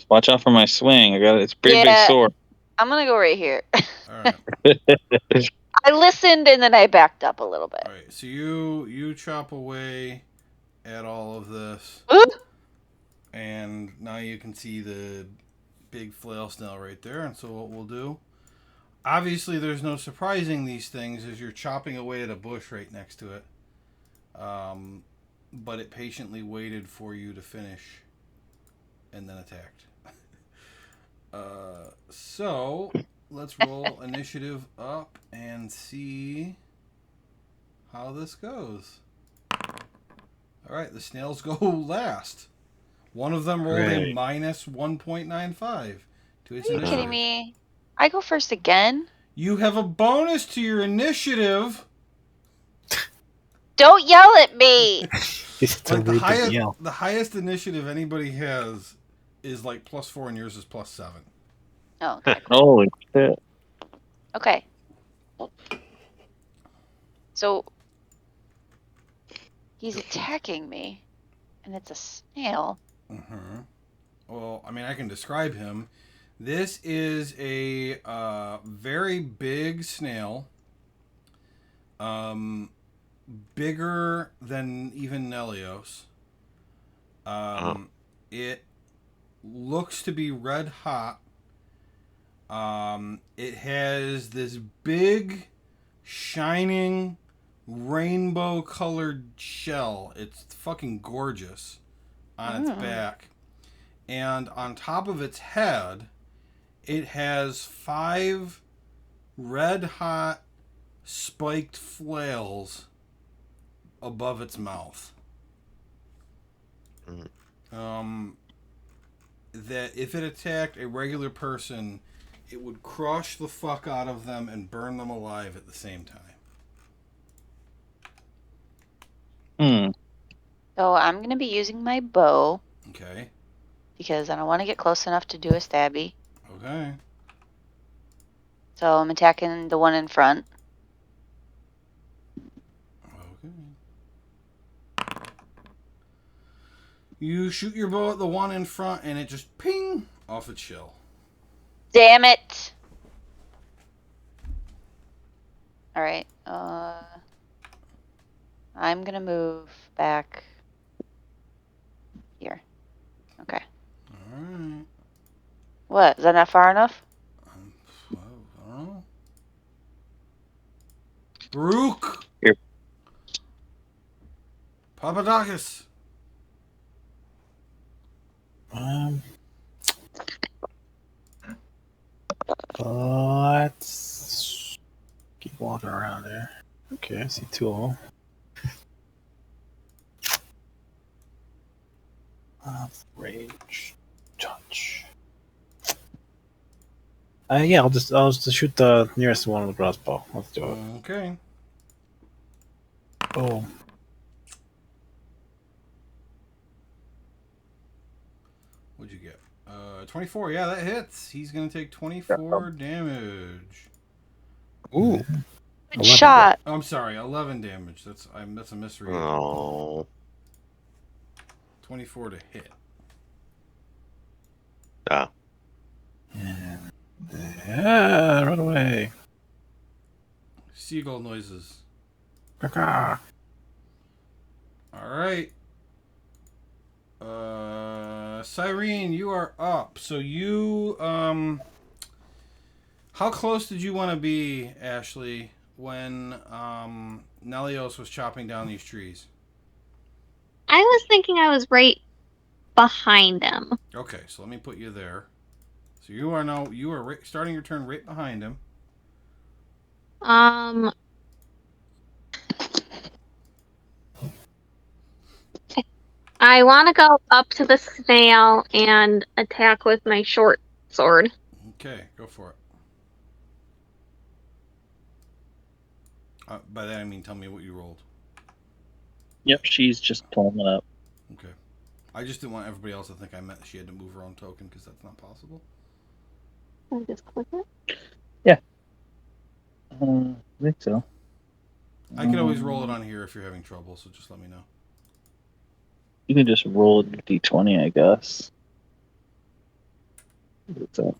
Watch out for my swing. It's a pretty big Yeah. sword. I'm gonna go right here. All right. I listened and then I backed up a little bit. All right. So you chop away at all of this, Ooh. and now you can see the big flail snail right there. And so what we'll do, obviously, there's no surprising these things as you're chopping away at a bush right next to it. But it patiently waited for you to finish, and then attacked. So let's roll initiative up and see how this goes. All right, the snails go last. One of them rolled a Hooray. minus 1.95 to its Are you initiative. kidding me? I go first again? You have a bonus to your initiative. Don't yell at me! It's to Like the read the highest, yell. the highest initiative anybody has is like +4, and yours is +7. Oh, okay. Holy shit. Okay. So he's attacking me, and it's a snail. Mm-hmm. Well, I mean, I can describe him. This is a very big snail. Bigger than even Nelios. It looks to be red hot. It has this big, shining, rainbow-colored shell. It's fucking gorgeous on its back. And on top of its head, it has 5 red-hot, spiked flails above its mouth. That if it attacked a regular person, it would crush the fuck out of them and burn them alive at the same time. So I'm gonna be using my bow Okay. because I don't want to get close enough to do a stabby. Okay. So I'm attacking the one in front. Okay. You shoot your bow at the one in front, and it just ping off its shell. Damn it! Alright, I'm gonna move back here. Okay. Alright. What? Is that not far enough? Well, I don't know. Baruch! Here. Papadakis! Let's keep walking around there. Okay, I see 2 of them. Range, touch. Yeah, I'll just shoot the nearest one with the crossbow. Let's do it. Okay. Oh, What'd you get? 24. Yeah, that hits. He's gonna take 24 damage. ooh. Good 11 shot. I'm sorry, 11 damage. That's a misread. Oh. 24 to hit. Ah. Yeah, run away. Seagull noises. Caw-caw. All right. Cyrene, you are up. So you how close did you want to be, Ashley, when Nelios was chopping down these trees? I was thinking I was right behind him. Okay, so let me put you there. So you are starting your turn right behind him. Um, I want to go up to the snail and attack with my short sword. Okay, go for it. By that I mean tell me what you rolled. Yep, she's just pulling it up. Okay. I just didn't want everybody else to think I meant she had to move her own token because that's not possible. Can I just click it? I think so. I can always roll it on here if you're having trouble, so just let me know. You can just roll a d20, I guess. What's up?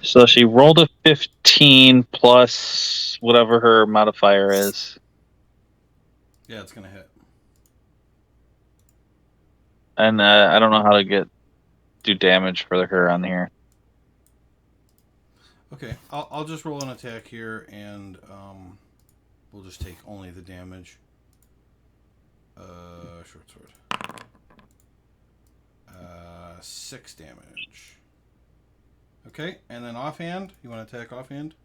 So she rolled a 15 plus whatever her modifier is. Yeah, it's gonna hit. And I don't know how to do damage for her on here. Okay, I'll just roll an attack here, and we'll just take only the damage. Short sword. 6 damage. Okay, and then offhand. You want to attack offhand?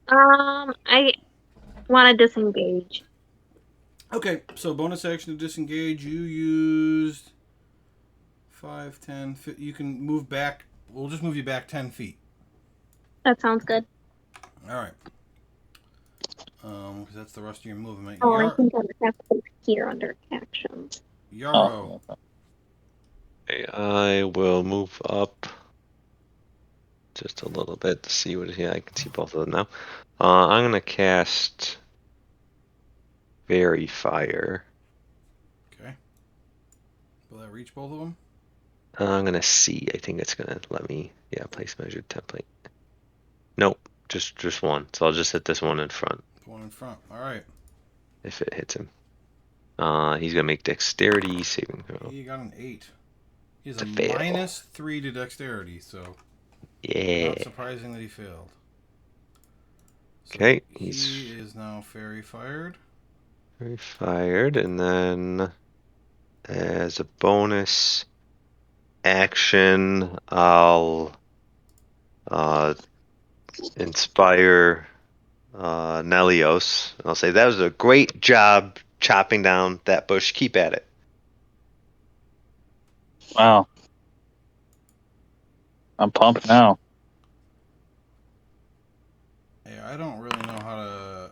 I want to disengage. Okay, so bonus action to disengage. You used 5, 10. You can move back. We'll just move you back 10 feet. That sounds good. All right. Because that's the rest of your movement. Oh, I think I would have to put here under actions. Yarrow. Oh. Okay, I will move up just a little bit to see what. Yeah, I can see both of them now. I'm gonna cast Fairy Fire. Okay. Will that reach both of them? I'm gonna see. I think it's gonna let me. Yeah, place measured template. Nope, just one. So I'll just hit this one in front The one in front. All right. if it hits him. He's gonna make dexterity saving throw. He got an 8. He has It's a a fail. -3 to dexterity, so Yeah. not surprising that he failed. So Okay, he he's is now fairy fired. Fairy fired, and then as a bonus action, I'll inspire Nelios. I'll say that was a great job chopping down that bush. Keep at it. Wow. I'm pumped now. Yeah, I don't really know how to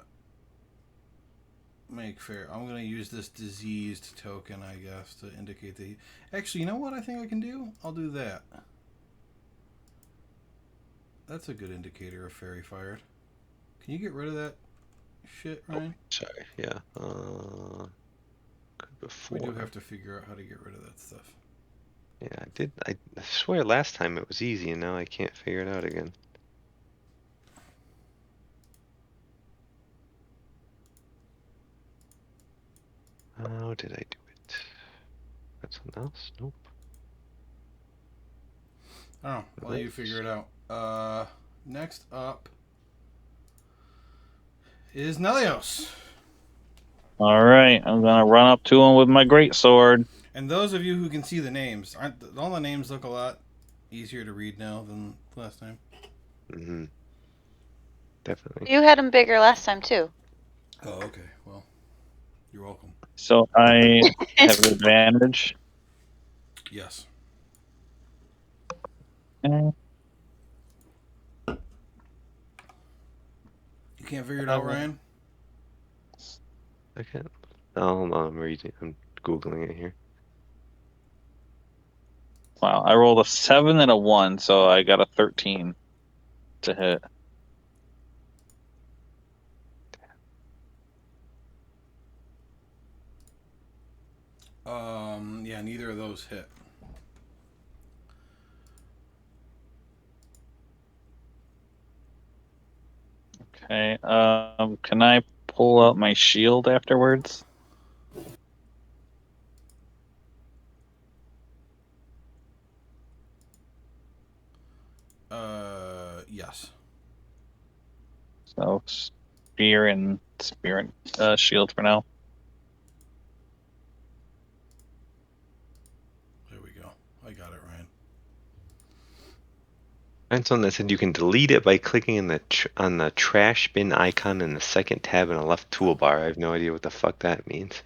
make fair. I'm gonna use this diseased token, I guess, to indicate that. Actually, you know what I think I can do? I'll do that. That's a good indicator of fairy fired. Can you get rid of that shit, Ryan? Sorry. Yeah. We do Before. have to figure out how to get rid of that stuff. Yeah, I did. I swear last time it was easy, and now I can't figure it out again. How did I do it? That's something else? Nope. I don't know. I'll let you figure it out. Next up is Nelios. All right, I'm gonna run up to him with my great sword. And those of you who can see the names, don't all the names look a lot easier to read now than last time? Mm-hmm. Definitely. You had him bigger last time too. Oh, okay. Well, you're welcome. So I have advantage. Yes. Eh, You can't figure it out, Ryan? I can't. Oh, hold on, I'm reading. I'm googling it here. Wow, I rolled a 7 and a 1, so I got a 13 to hit. Yeah, neither of those hit. Okay. Can I pull out my shield afterwards? Yes. So spear and shield for now. There we go. I got it, Ryan. And something that said you can delete it by clicking on the trash bin icon in the second tab in the left toolbar. I have no idea what the fuck that means.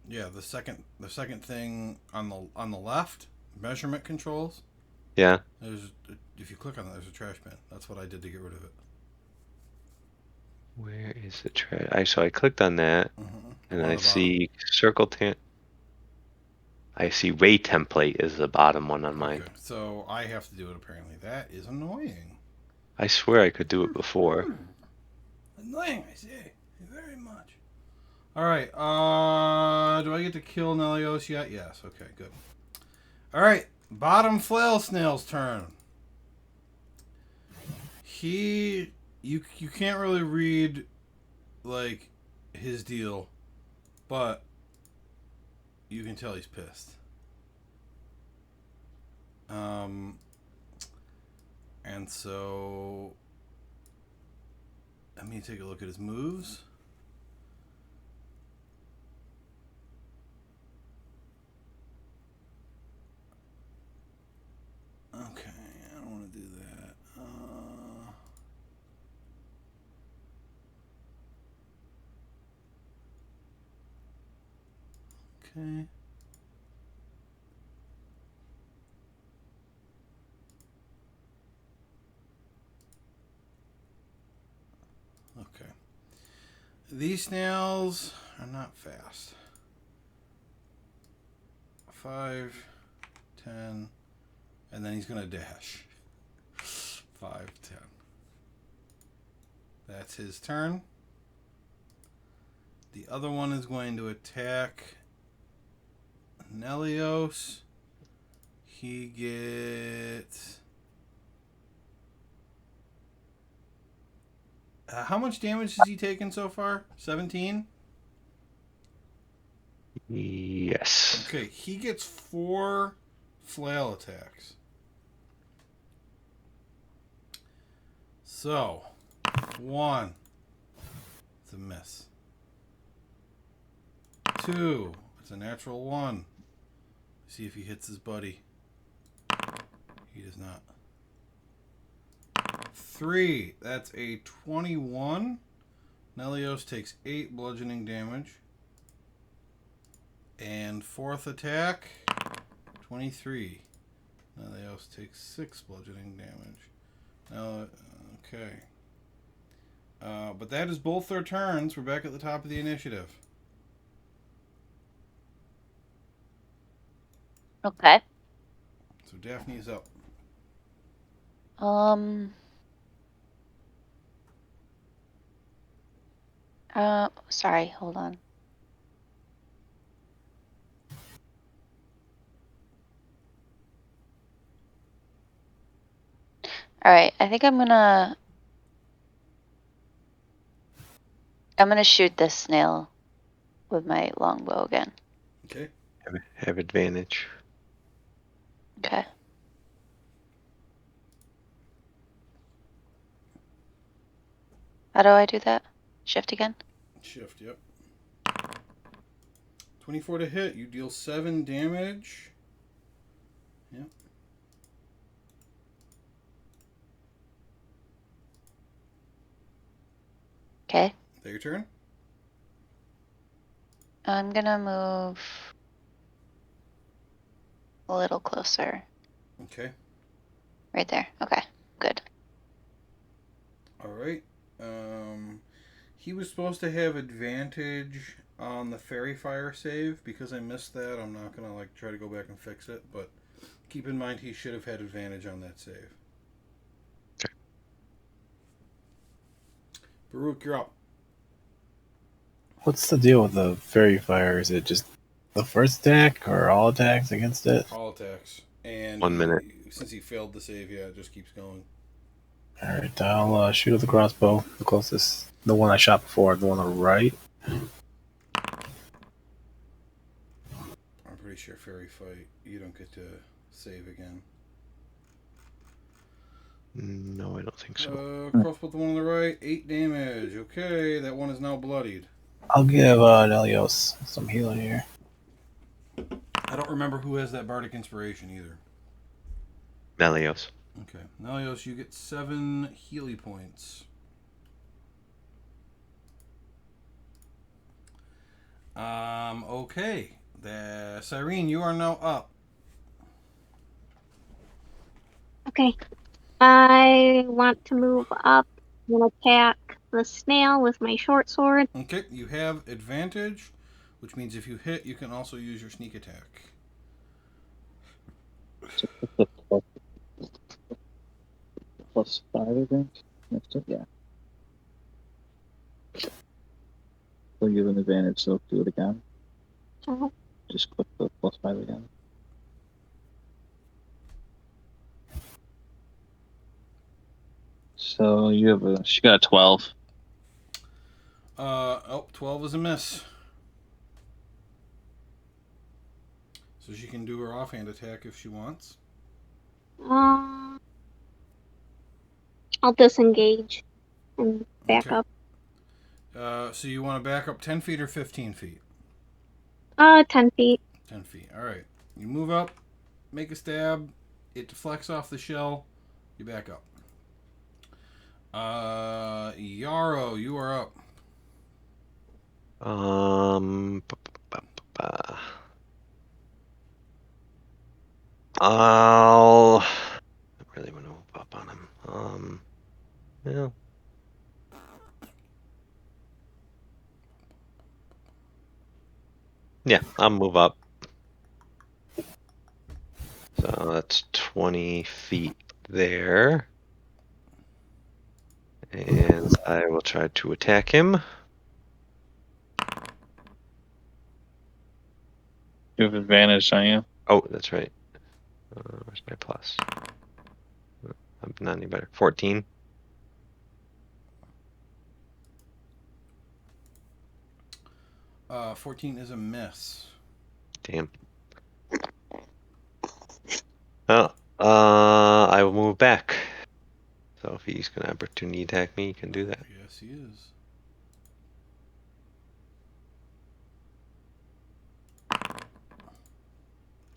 Yeah, the second thing on the left, measurement controls. Yeah. If you click on that, there's a trash bin. That's what I did to get rid of it. Where is the trash? So I clicked on that, and On I the see I see Ray template is the bottom one on mine. Okay, so I have to do it apparently. That is annoying. I swear I could do it before. Annoying, I say. Very much. Alright, do I get to kill Nelios yet? Yes, okay, good. Alright, bottom flail snail's turn. You can't really read, like, his deal, but you can tell he's pissed. And so let me take a look at his moves. Okay, I don't want to do that. Okay. Okay. These snails are not fast. 5, 10, and then he's going to dash. 5, 10. That's his turn. The other one is going to attack Nelios. He gets... how much damage has he taken so far? 17? Yes. Okay, he gets 4 flail attacks. So, 1. It's a miss. 2. It's a natural 1. See if he hits his buddy. He does not. 3. That's a 21. Nelios takes 8 bludgeoning damage. And 4th attack, 23. Nelios takes 6 bludgeoning damage. Now, okay. But that is both their turns. We're back at the top of the initiative. Okay. So Daphne is up. Sorry, hold on. Alright, I think I'm gonna shoot this snail with my longbow again. Okay. Have advantage. Okay. How do I do that? Shift again? Shift, yep. 24 to hit. You deal 7 damage. Yep. Okay. Is that your turn? I'm gonna move a little closer. Okay. Right there. Okay. Good. All right. He was supposed to have advantage on the fairy fire save. Because I missed that, I'm not gonna like try to go back and fix it. But keep in mind he should have had advantage on that save. Baruch, you're up. What's the deal with the fairy fire? Is it just the first attack or all attacks against it? All attacks. And 1 minute. Since he failed the save, yeah, it just keeps going. Alright, I'll shoot with the crossbow. The closest. The one I shot before, the one on the right. I'm pretty sure fairy fight, you don't get to save again. No, I don't think so. Crossbow the one on the right, 8 damage. Okay, that one is now bloodied. I'll give Nelios some healing here. I don't remember who has that bardic inspiration either. Melios. Okay, Nelios, you get 7 Healy points. Okay. The Cyrene, you are now up. Okay. I want to move up and attack the snail with my short sword. Okay, you have advantage, which means if you hit, you can also use your sneak attack. +5, I think. Next up, yeah. We'll give an advantage, so do it again. Uh, Just click the +5 again. So you have she got a 12. 12 is a miss. So she can do her offhand attack if she wants. I'll disengage and back Okay. up. So you want to back up 10 feet or 15 feet? 10 feet. 10 feet. All right. You move up, make a stab. It deflects off the shell. You back up. Yarrow, you are up. I'll I really want to move up on him. Yeah. Yeah, I'll move up. So that's 20 feet there. And I will try to attack him. You have advantage, don't you? Oh, that's right. Where's my plus? I'm not any better. 14. Uh, 14 is a miss. Damn. Oh, I will move back. So if he's gonna opportunity attack me, he can do that. Yes, he is.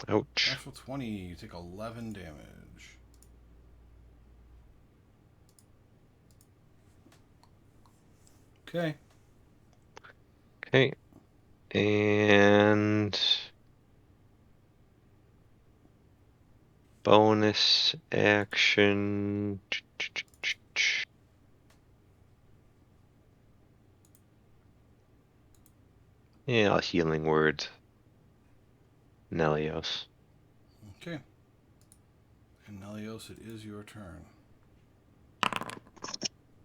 Ouch. Natural 20, you take 11 damage. Okay. Okay. And bonus action. Yeah, healing word. Nelios. Okay. And Nelios, it is your turn.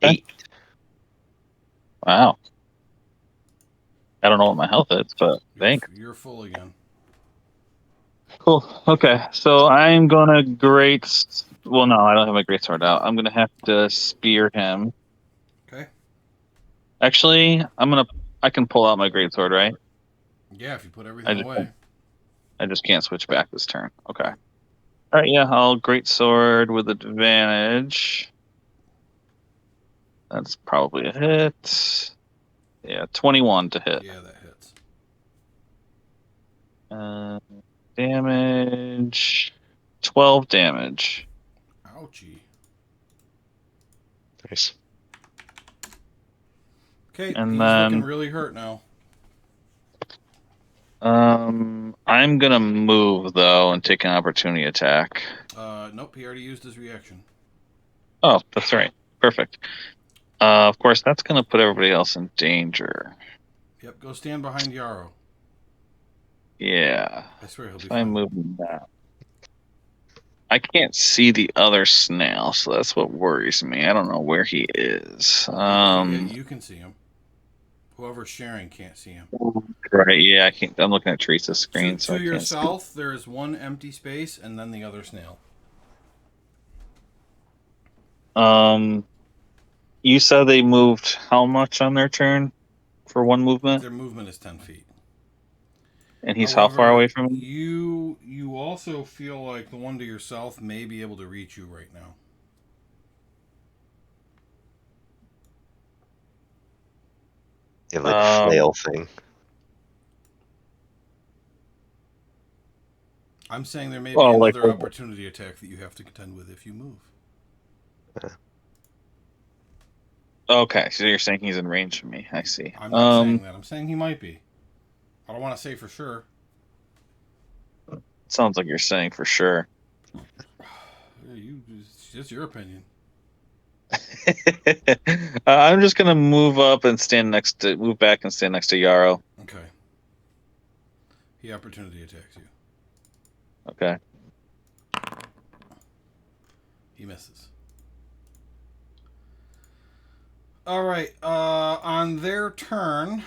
8. Wow. I don't know what my health is, but thanks. You're full again. Cool. Okay, so I'm gonna well, no, I don't have my great sword out. I'm gonna have to spear him. Okay. Actually, I can pull out my great sword, right? Yeah, if you put everything away. I just can't switch back this turn. Okay. All right, yeah, I'll great sword with advantage. That's probably a hit. Yeah, 21 to hit. Yeah, that hits. Damage. 12 damage. Ouchie. Nice. Okay, And he's then- looking really hurt now. I'm gonna move though and take an opportunity attack. Nope, he already used his reaction. Oh, that's right. Perfect. Of course, that's gonna put everybody else in danger. Yep, go stand behind Yarrow. Yeah. I swear he'll be So I'm fine. moving that. I can't see the other snail, so that's what worries me. I don't know where he is. You can see him. Whoever's sharing can't see him. Right, yeah, I can't. I'm looking at Teresa's screen, To so I your can't see. south, there is one empty space, and then the other snail. You said they moved how much on their turn for one movement? Their movement is 10 feet. And he's how far away from him? You also feel like the one to your south may be able to reach you right now. Yeah, like flail thing. I'm saying there may be another opportunity attack that you have to contend with if you move. Okay, so you're saying he's in range of me. I see. I'm not saying that. I'm saying he might be. I don't want to say for sure. Sounds like you're saying for sure. It's your opinion. I'm just gonna move up and move back and stand next to Yarrow. Okay. He opportunity attacks you. Okay. He misses. All right. On their turn,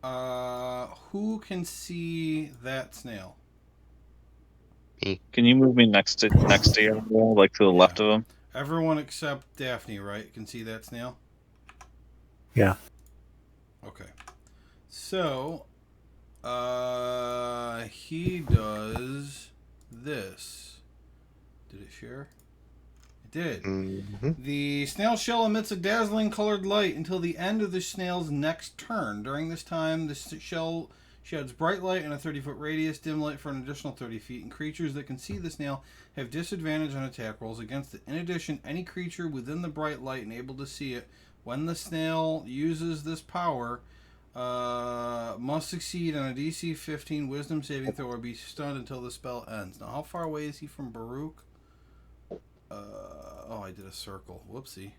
who can see that snail? Can you move me next to Yarrow, like to the left of him? Everyone except Daphne, right? Can see that snail? Yeah. Okay. So, he does this. Did it share? It did. Mm-hmm. The snail shell emits a dazzling colored light until the end of the snail's next turn. During this time, the shell sheds bright light in a 30-foot radius, dim light for an additional 30 feet, and creatures that can see the snail have disadvantage on attack rolls against it. In addition, any creature within the bright light and able to see it when the snail uses this power must succeed on a DC 15 Wisdom saving throw or be stunned until the spell ends. Now, how far away is he from Baruch? I did a circle. Whoopsie.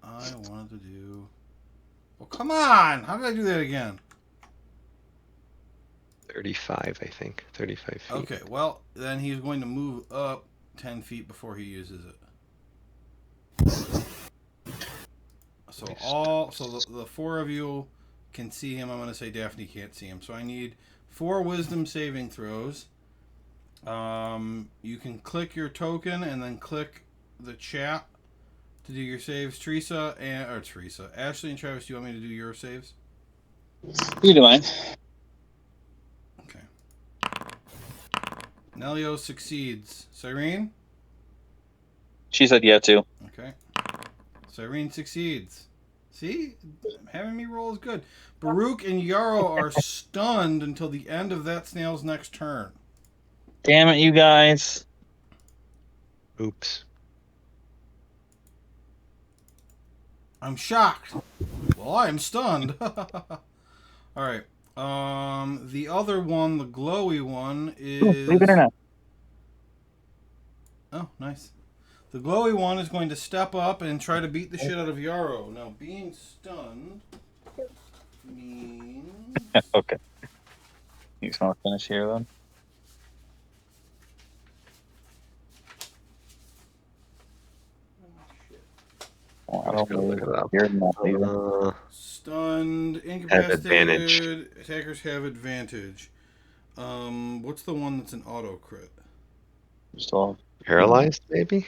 I wanted to do... Well, come on! How did I do that again? 35, I think. 35 feet. Okay, well, then he's going to move up 10 feet before he uses it. So the four of you can see him. I'm going to say Daphne can't see him. So I need 4 wisdom saving throws. You can click your token and then click the chat to do your saves. Ashley and Travis, do you want me to do your saves? You do mine. Okay. Nelio succeeds. Cyrene? She said yeah too. Okay. Cyrene succeeds. See? Having me roll is good. Baruch and Yarrow are stunned until the end of that snail's next turn. Damn it, you guys. Oops. I'm shocked. Well, I am stunned. All right. The other one, the glowy one, is... Believe it or not. Oh, nice. The glowy one is going to step up and try to beat the shit out of Yarrow. Now, being stunned means... Okay. You just want to finish here then? Oh, I don't Look it up. You're not either. Stunned, Have advantage. incapacitated, attackers have advantage. What's the one that's an auto crit? Still Paralyzed, maybe?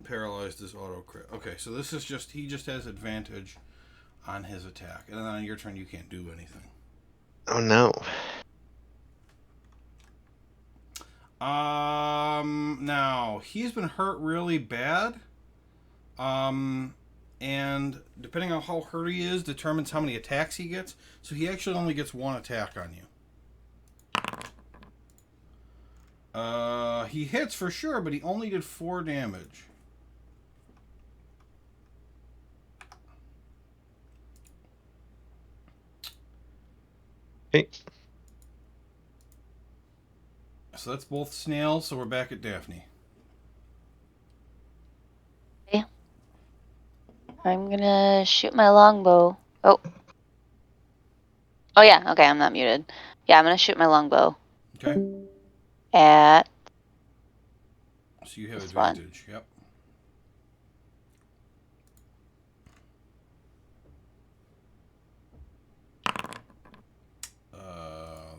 Paralyzed is auto crit. Okay, so this is just, he just has advantage on his attack. And then on your turn, you can't do anything. Oh no. Now, he's been hurt really bad. And depending on how hurt he is, determines how many attacks he gets. So he actually only gets 1 attack on you. He hits for sure, but he only did 4 damage. Hey. So that's both snails, so we're back at Daphne. Okay. I'm gonna shoot my longbow. Oh. Oh yeah, okay, I'm not muted. Yeah, I'm gonna shoot my longbow Okay. at So you have this one. advantage. Yep.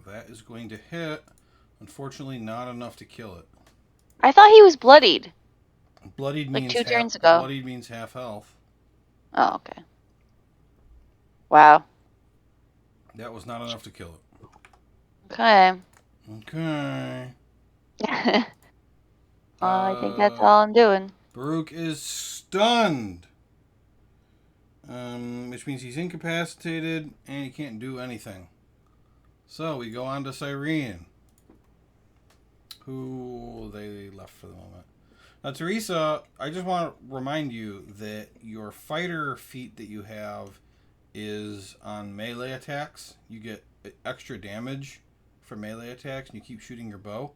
That is going to hit. Unfortunately, not enough to kill it. I thought he was bloodied. Bloodied Like means 2 half. turns ago. Bloodied means half health. Oh, okay. Wow. That was not enough to kill it. Okay. Okay. I think that's all I'm doing. Baruch is stunned. Which means he's incapacitated and he can't do anything. So we go on to Cyrene, who they left for the moment. Now, Teresa, I just want to remind you that your fighter feat that you have is on melee attacks. You get extra damage for melee attacks, and you keep shooting your bow.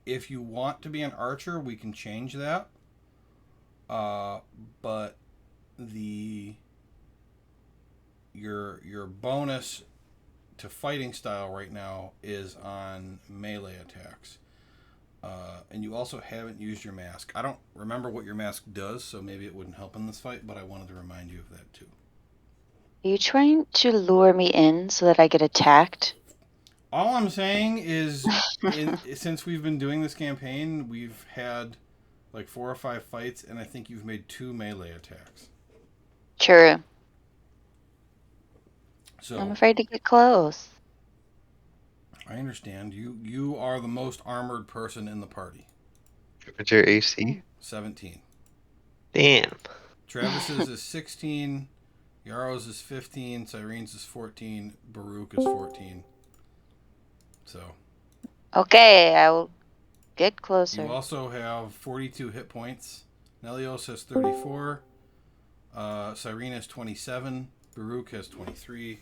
If you want to be an archer, we can change that. But your bonus to fighting style right now is on melee attacks. And you also haven't used your mask. I don't remember what your mask does, so maybe it wouldn't help in this fight, but I wanted to remind you of that too. Are you trying to lure me in so that I get attacked? All I'm saying is, since we've been doing this campaign, we've had like 4 or 5 fights, and I think you've made 2 melee attacks. True. So I'm afraid to get close. I understand. You are the most armored person in the party. What's your AC? 17. Damn. Travis's is 16. Yaro's is 15. Cyrene's is 14. Baruch is 14. So. Okay, I will get closer. You also have 42 hit points. Nelios has 34. Cyrene has 27. Baruch has 23.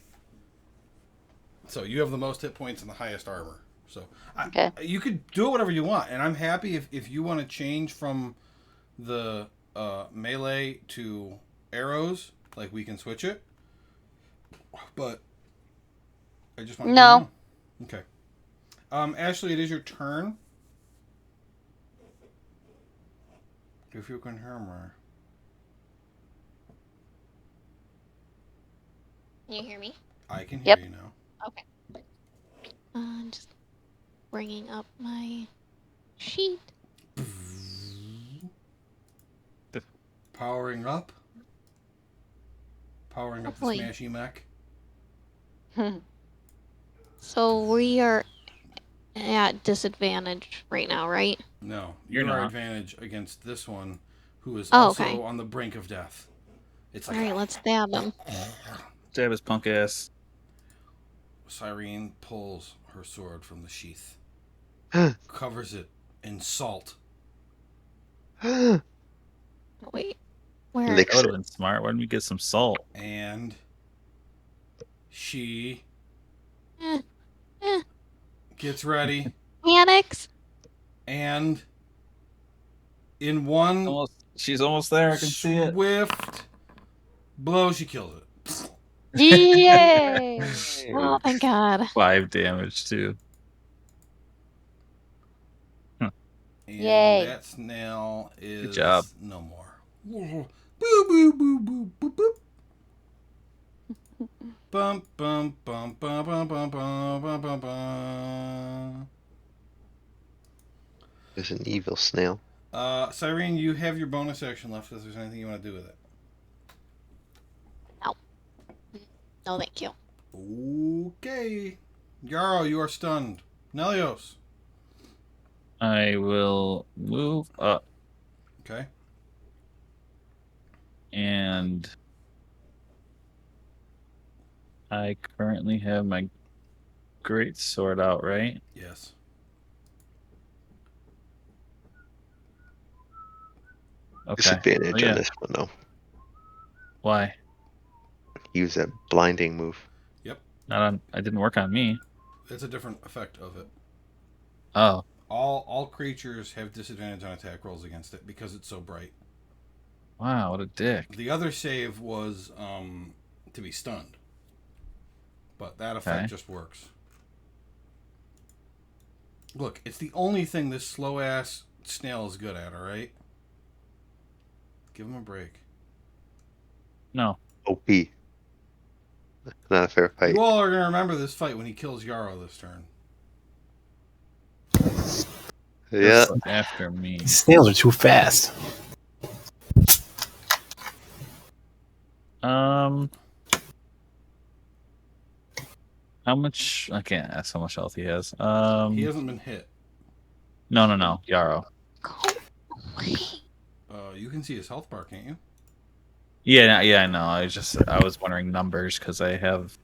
So you have the most hit points and the highest armor. So Okay. You could do whatever you want, and I'm happy if you want to change from the melee to arrows, like we can switch it. But I just want to No. Okay. Ashley, it is your turn. If you can hear me. Can you hear me? I can hear you now. Okay. Just bringing up my sheet. Powering up. Powering up the Hopefully. smashy mech. So we are at disadvantage right now, right? No, You're you're our not. advantage against this one, who is Oh, also okay. on the brink of death. It's like Alright, let's stab him. Stab his punk ass. Cyrene pulls her sword from the sheath, covers it in salt. Wait. Where? Licks That would it. have been smart. Why didn't we get some salt? And she Eh. gets ready, Panics? and in one She's almost there. I can see it. swift blow, she kills it. Yay! Oh, thank God. 5 damage too. And Yay. that snail is Good job. no more. Boo boo boo boo boop boop. Bum bum bum bum bum bum bum bum bum bum. There's an evil snail. Cyrene, you have your bonus action left. If there's anything you want to do with it. No, thank you. Okay. Yarrow, you are stunned. Nelios. I will move up, Okay. and I currently have my great sword out, right? Yes. Okay. Disadvantage Oh, yeah. on this one, though. Why? Use that blinding move. Not on. I didn't work on me. It's a different effect of it. Oh, All creatures have disadvantage on attack rolls against it because it's so bright. Wow, what a dick. The other save was to be stunned, but that effect Okay. just works. Look, it's the only thing this slow ass snail is good at. All right, give him a break. No. OP. Not a fair fight. You all are gonna remember this fight when he kills Yarrow this turn. Yeah. Look after me. These snails are too fast. How much? I can't ask how much health he has. He hasn't been hit. No. Yarrow. You can see his health bar, can't you? Yeah, I know. I was wondering numbers because I have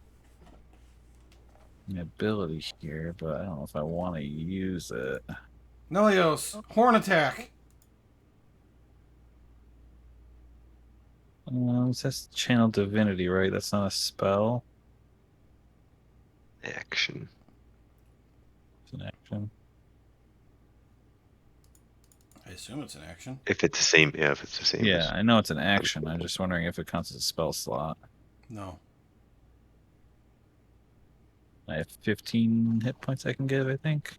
an ability here, but I don't know if I want to use it. Nelios, horn attack. It says channel divinity, right? That's not a spell. Action. It's an action. I assume it's an action. If it's the same, yeah. If it's the same. Yeah, I know it's an action. I'm just wondering if it counts as a spell slot. No. I have 15 hit points I can give, I think.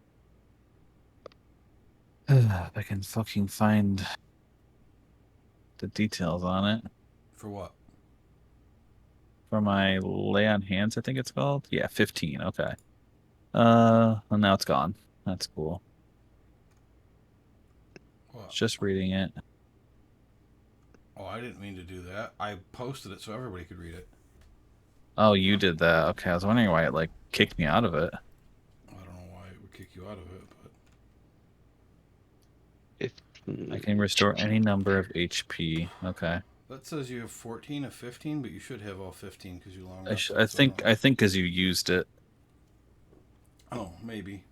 If I can fucking find the details on it. For what? For my lay on hands, I think it's called. Yeah, 15. Okay. Well, now it's gone. That's cool. What? Just reading it. Oh, I didn't mean to do that. I posted it so everybody could read it. Oh, you did that. Okay, I was wondering why it like kicked me out of it. I don't know why it would kick you out of it, but I can restore any number of HP. Okay. that says you have 14 of 15, but you should have all 15 because you long. I think because you used it. Oh, maybe.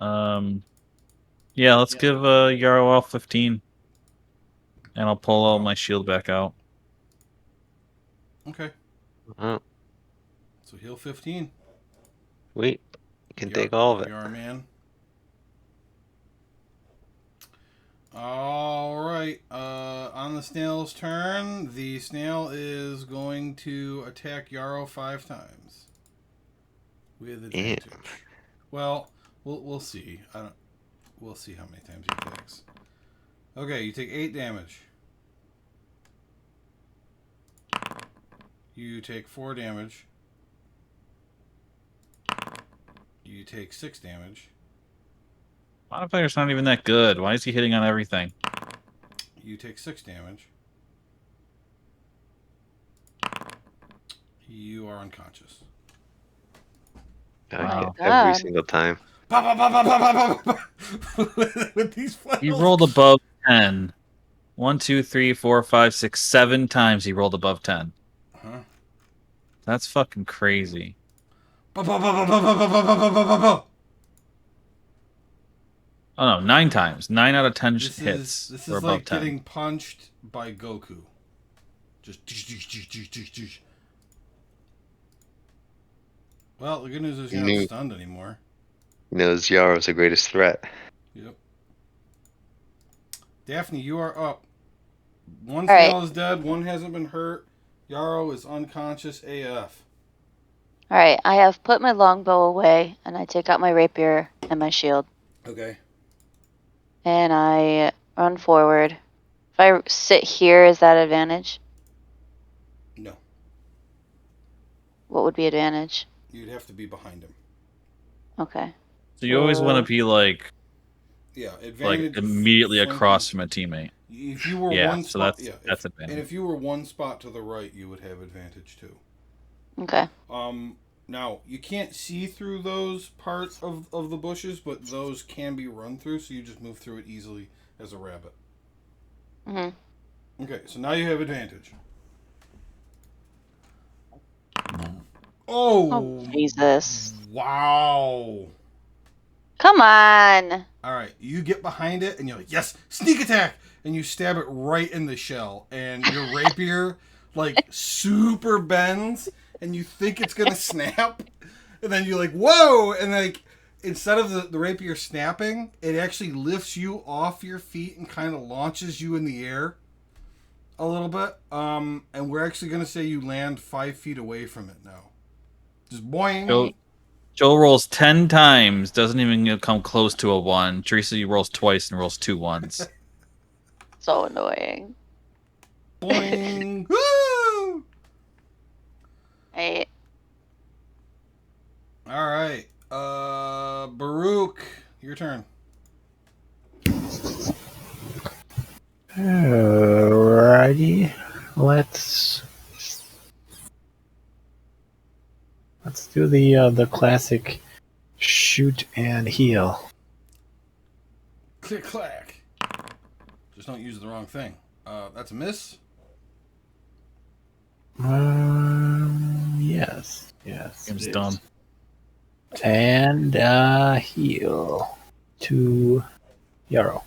Yeah, let's give Yarrow all 15. And I'll pull all my shield back out. Okay. Oh, So heal 15. wait. You can take all of it. You're a man. All right. On the snail's turn, the snail is going to attack Yarrow 5 times with advantage. Well, we'll see. We'll see how many times he attacks. Okay, you take 8 damage. You take 4 damage. You take 6 damage. Modifier's not even that good. Why is he hitting on everything? You take 6 damage. You are unconscious. Wow. Every God. single time. With these flails. He rolled above 10. 1, 2, 3, 4, 5, 6, 7 times he rolled above 10. Huh? That's fucking crazy. Oh no, 9 times. 9 out of 10 hits. This were is above like 10. getting punched by Goku. Just. Well, the good news is you're not stunned anymore. He knows Yarrow's the greatest threat. Yep. Daphne, you are up. One All right. snail is dead. One hasn't been hurt. Yarrow is unconscious AF. Alright, I have put my longbow away, and I take out my rapier and my shield, Okay. and I run forward. If I sit here, is that advantage? No. What would be advantage? You'd have to be behind him. Okay. So you always want to be like Yeah, advantage. immediately flanking. across from a teammate. If you were Yeah, one so spot, that's advantage. And if you were one spot to the right, you would have advantage too. Okay. Now you can't see through those parts of the bushes, but those can be run through, so you just move through it easily as a rabbit. Mm-hmm. Okay, so now you have advantage. Oh, Jesus. Wow. Come on. All right, you get behind it, and you're like, yes, sneak attack! And you stab it right in the shell, and your rapier, like, super bends, and you think it's gonna snap, and then you're like, whoa! And, like, instead of the rapier snapping, it actually lifts you off your feet and kind of launches you in the air a little bit. And we're actually going to say you land 5 feet away from it now. Just boing. Joel rolls 10 times, doesn't even come close to a 1. Teresa rolls twice and rolls 2 ones. So annoying. Boing. Woo! Hey, All right. Baruch, your turn. Alrighty. Let's do the classic shoot and heal. Click clack. Just don't use the wrong thing. That's a miss. Yes. Game's it is. done. And heal to Yarrow.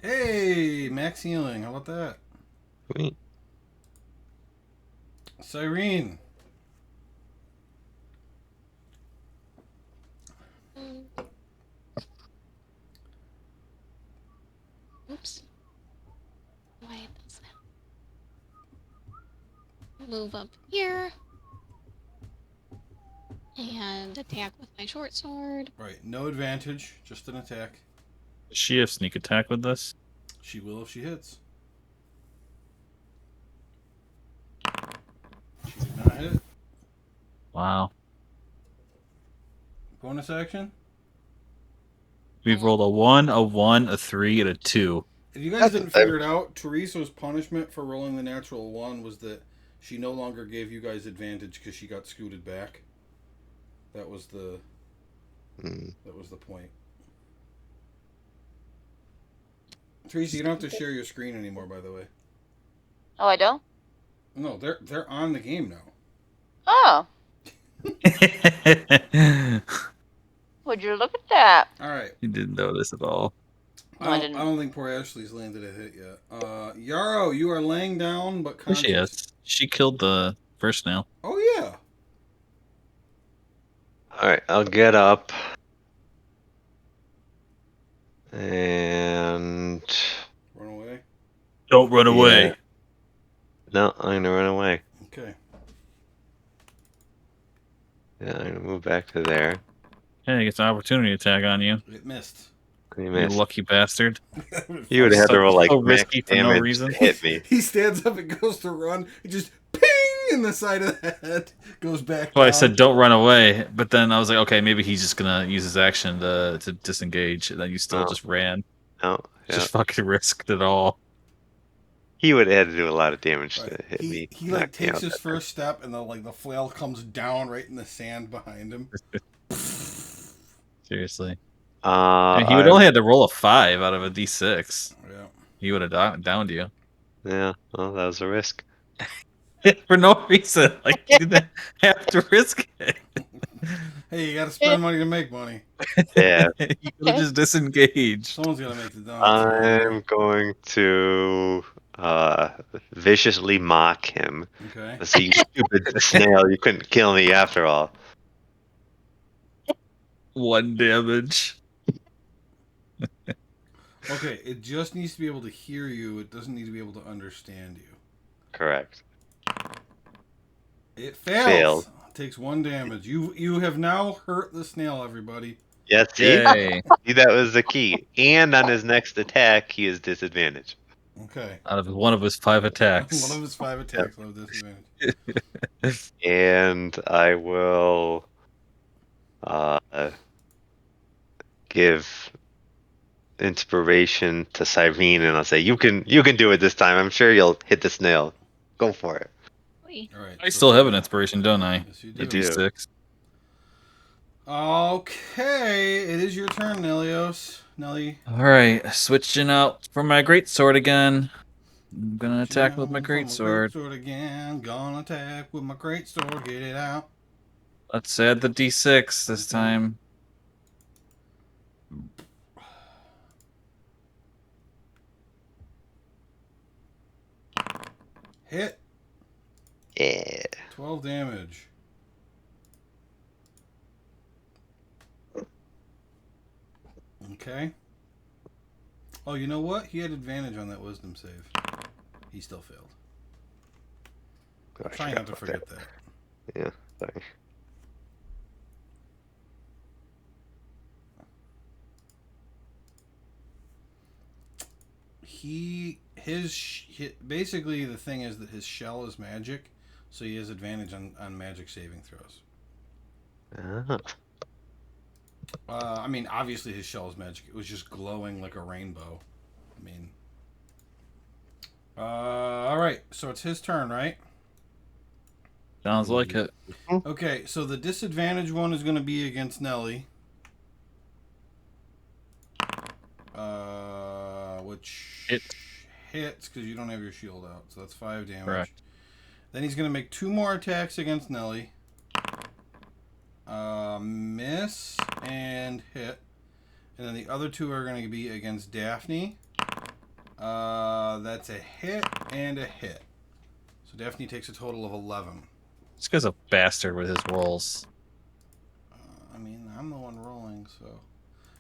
Hey, max healing. How about that? Sweet. Cyrene. Oops. Why does that? Move up here. And attack with my short sword. Right. No advantage. Just an attack. Does she have sneak attack with this? She will if she hits. She did not hit. Wow. Bonus action. We've rolled a 1, a 1, a 3, and a 2. If you guys didn't figure it out, Teresa's punishment for rolling the natural 1 was that she no longer gave you guys advantage because she got scooted back. That was the point. Teresa, you don't have to share your screen anymore, by the way. oh, I don't? No, they're on the game now. Oh, would you look at that? All right. You didn't notice at all. No, I didn't. I don't think poor Ashley's landed a hit yet. Yarrow, you are laying down but There she conscious. is. She killed the first snail. Oh yeah. All right, I'll get up. And Run away. Don't run away. Yeah. No, I'm gonna run away. Okay. Yeah, I'm gonna move back to there. Hey, he gets an opportunity attack on you. It missed. You You missed. lucky bastard. You would have had to roll like So max risky for no damage reason. to hit me. He stands up and goes to run. He just ping in the side of the head. Goes back. Well, I down. said don't run away, but then I was like, okay, maybe he's just gonna use his action to disengage, and then you still Oh. just ran. Oh, yeah. Just fucking risked it all. He would have had to do a lot of damage Right. to hit me. He like knock me takes out his that first step, and the flail comes down right in the sand behind him. Seriously. time. And he would only had to roll a 5 out of a d6. Yeah. He would have downed you. Yeah, well, that was a risk. For no reason. Like, you didn't have to risk it. Hey, you got to spend money to make money. Yeah, You could have just disengaged. Someone's got to make the donuts. I'm going to viciously mock him. Okay. So you stupid snail, you couldn't kill me after all. 1 damage. Okay. It just needs to be able to hear you. It doesn't need to be able to understand you. Correct. It fails. Failed. Takes 1 damage. You have now hurt the snail, everybody. Yeah, see? Yay. See, that was the key. And on his next attack, he is disadvantaged. Okay. Out of one of his 5 attacks. One of his 5 attacks will have disadvantage. And I will give inspiration to Cyrene, and I'll say, "You can do it this time. I'm sure you'll hit the snail. Go for it." All right. I still have an inspiration, don't I? Yes, you A do. d6. Okay, it is your turn, Nelios. Nelly. Alright, switching out for my greatsword again. I'm gonna attack with my greatsword. Greatsword again. Gonna attack with my greatsword. Get it out. Let's add the d6 this time. Hit. Yeah. 12 damage. Okay. Oh, you know what? He had advantage on that wisdom save. He still failed. Oh, I Try forgot not to about forget that. Yeah, sorry. Basically the thing is that his shell is magic, so he has advantage on magic saving throws. Ah. I mean, obviously his shell is magic. It was just glowing like a rainbow. I mean, all right. So it's his turn, right? Sounds like it. Okay. So the disadvantage one is going to be against Nelly, which hits because you don't have your shield out. So that's 5 damage. Correct. Then he's going to make 2 more attacks against Nelly. Miss and hit. And then the other 2 are going to be against Daphne. That's a hit and a hit. So Daphne takes a total of 11. This guy's a bastard with his rolls. I mean, I'm the one rolling, so.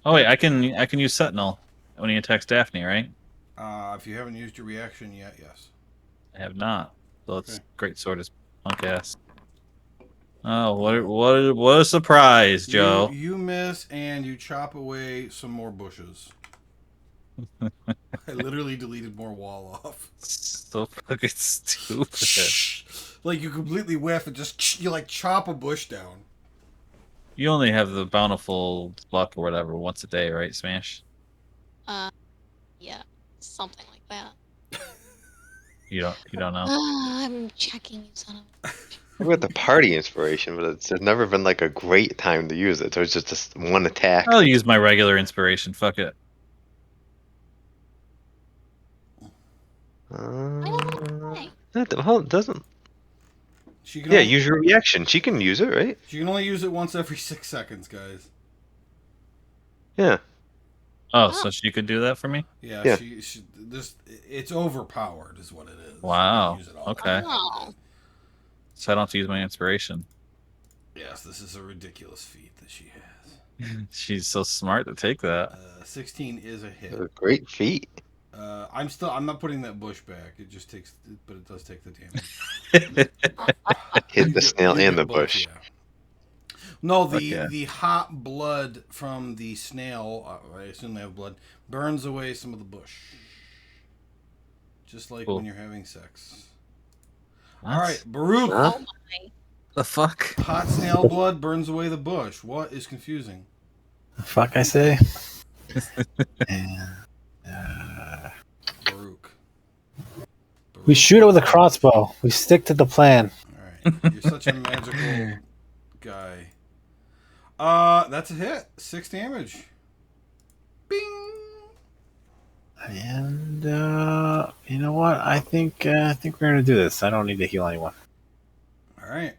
Oh wait, I can use Sentinel when he attacks Daphne, right? If you haven't used your reaction yet, yes. I have not. So it's Okay. great sword is punk ass. Oh, what a surprise, Joe. You miss and you chop away some more bushes. I literally deleted more wall off. So fucking stupid. Like you completely whiff and just you like chop a bush down. You only have the bountiful luck or whatever once a day, right, Smash? Yeah, something like that. You don't know. I'm checking, you son of. I've got the party inspiration, but it's never been like a great time to use it. So it's just one attack. I'll use my regular inspiration. Fuck it. Doesn't. She can Yeah, only, use your reaction. She can use it, right? she can only use it once every 6 seconds, guys. Yeah. Oh, so she could do that for me? Yeah, Yeah. it's overpowered is what it is. Wow. Use it all Okay. the time. Oh. So I don't have to use my inspiration. Yes, this is a ridiculous feat that she has. She's so smart to take that. 16 is a hit. A great feat. I'm not putting that bush back. It just takes, but it does take the damage. Hit You the get- snail you and get the both, bush. yeah. No, Okay. the hot blood from the snail, I assume they have blood, burns away some of the bush. Just like Cool. when you're having sex. What? All right, Baruch. Huh? Oh my. The fuck? Hot snail blood burns away the bush. What is confusing? The fuck I say? And, Baruch. we shoot it with a crossbow. We stick to the plan. All right, you're such a magical guy. That's a hit. 6 damage. Bing. And you know what? I think we're gonna do this. I don't need to heal anyone. All right,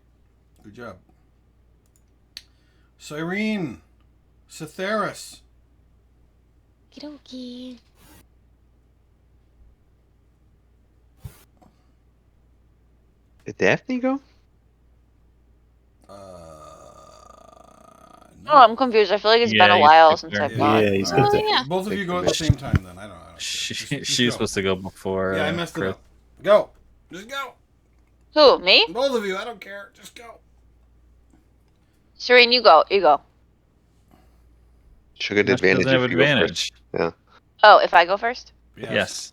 good job. Cyrene, Cytheris. Okie Did Daphne go? No. Oh, I'm confused. I feel like it's been Yeah, a you while skipped since her. I've gone. Yeah, you skipped Oh, it. yeah. Both of you go at the same time then. I don't care. Just She's go. supposed to go before. Yeah, I messed it Chris. up. Go. Just go. Who? Me? Both of you. I don't care. Just go. Serene, you go. You go. She'll get No, she advantage doesn't have if you go first. advantage. Yeah. Oh, if I go first? Yes.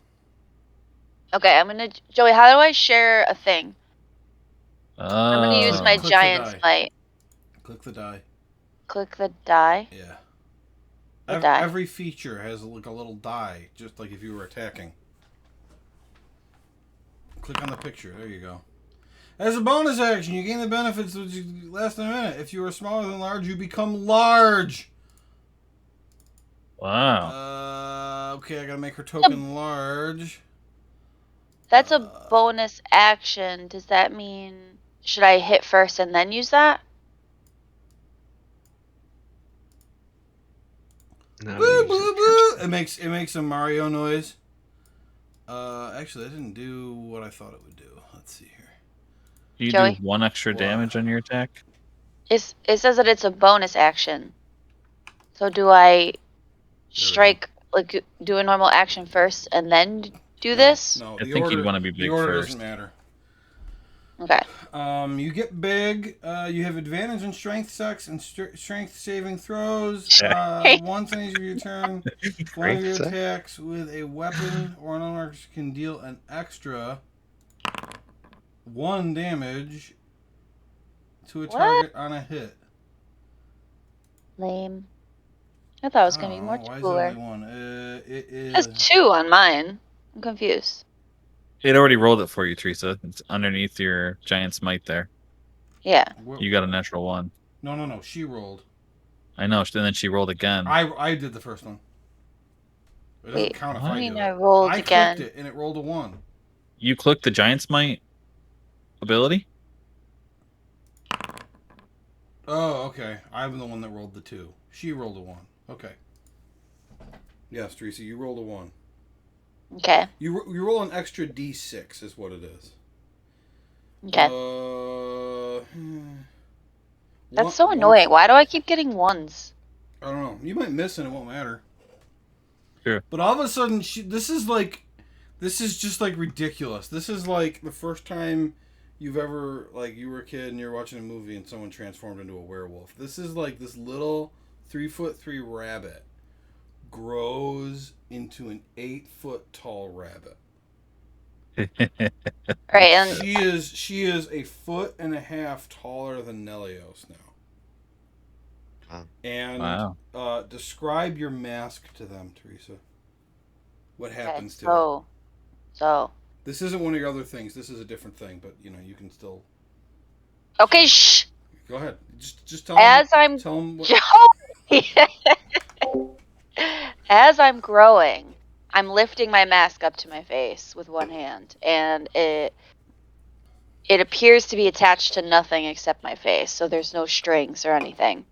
Okay, I'm gonna. Joey, how do I share a thing? I'm gonna use my Click the giant die. smite. Click the die. Click the die. Yeah. The die. Every feature has like a little die, just like if you were attacking. Click on the picture. There you go. As a bonus action, you gain the benefits which last a minute. If you are smaller than large, you become large. Wow. Okay, I gotta make her token large. That's a bonus action. Does that mean should I hit first and then use that? Now Boo, use boo, it boo. first. It makes a Mario noise. Actually, that didn't do what I thought it would do. Let's see here. Do you Joey? do 1 extra Wow. damage on your attack? It says that it's a bonus action. So do I strike, like do a normal action first and then do this? No, I the think order, you'd want to be the big order first. doesn't matter. Okay. You get big. You have advantage on strength checks and strength saving throws. Once on each of your turn, one of your Strength check? attacks with a weapon or an unarmed can deal an extra 1 damage to a What? target on a hit. Lame. I thought it was gonna be more Why is it cooler. only 1? It It has is. 2 on mine. I'm confused. It already rolled it for you, Teresa. It's underneath your giant smite there. Yeah. You got a natural 1. No. She rolled. I know. And then she rolled again. I did the first one. It doesn't Wait, count if what I do I do mean it. I rolled I again. clicked it and it rolled a 1. You clicked the giant smite ability? Oh, okay. I'm the one that rolled the 2. She rolled a 1. Okay. Yes, Teresa, you rolled a 1. Okay. You roll an extra d6 is what it is. Okay. That's so annoying. Why do I keep getting 1s? I don't know. You might miss and it won't matter. Sure. But all of a sudden, this is just like ridiculous. This is like the first time you've ever, like, you were a kid and you're watching a movie and someone transformed into a werewolf. This is like this little 3'3" rabbit grows into an 8-foot tall rabbit. Right, and She is a foot and a half taller than Nelios now. Wow. And Wow. Describe your mask to them, Teresa. What happens to it? So. This isn't one of your other things. This is a different thing, but you can still. Okay, shh. Go ahead. Just tell As them. Tell them what. As I'm growing, I'm lifting my mask up to my face with one hand, and it appears to be attached to nothing except my face, so there's no strings or anything.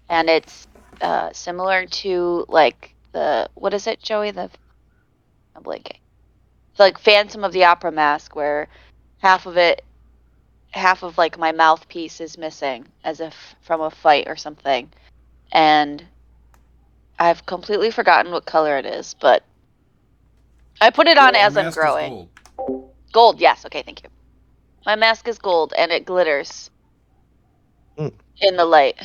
And it's similar to, like, what is it, Joey? I'm blanking. It's like Phantom of the Opera mask, where half of like my mouthpiece is missing, as if from a fight or something. And I've completely forgotten what color it is, but I put it on as I'm growing. Gold. Gold, yes. Okay, thank you. My mask is gold and it glitters in the light.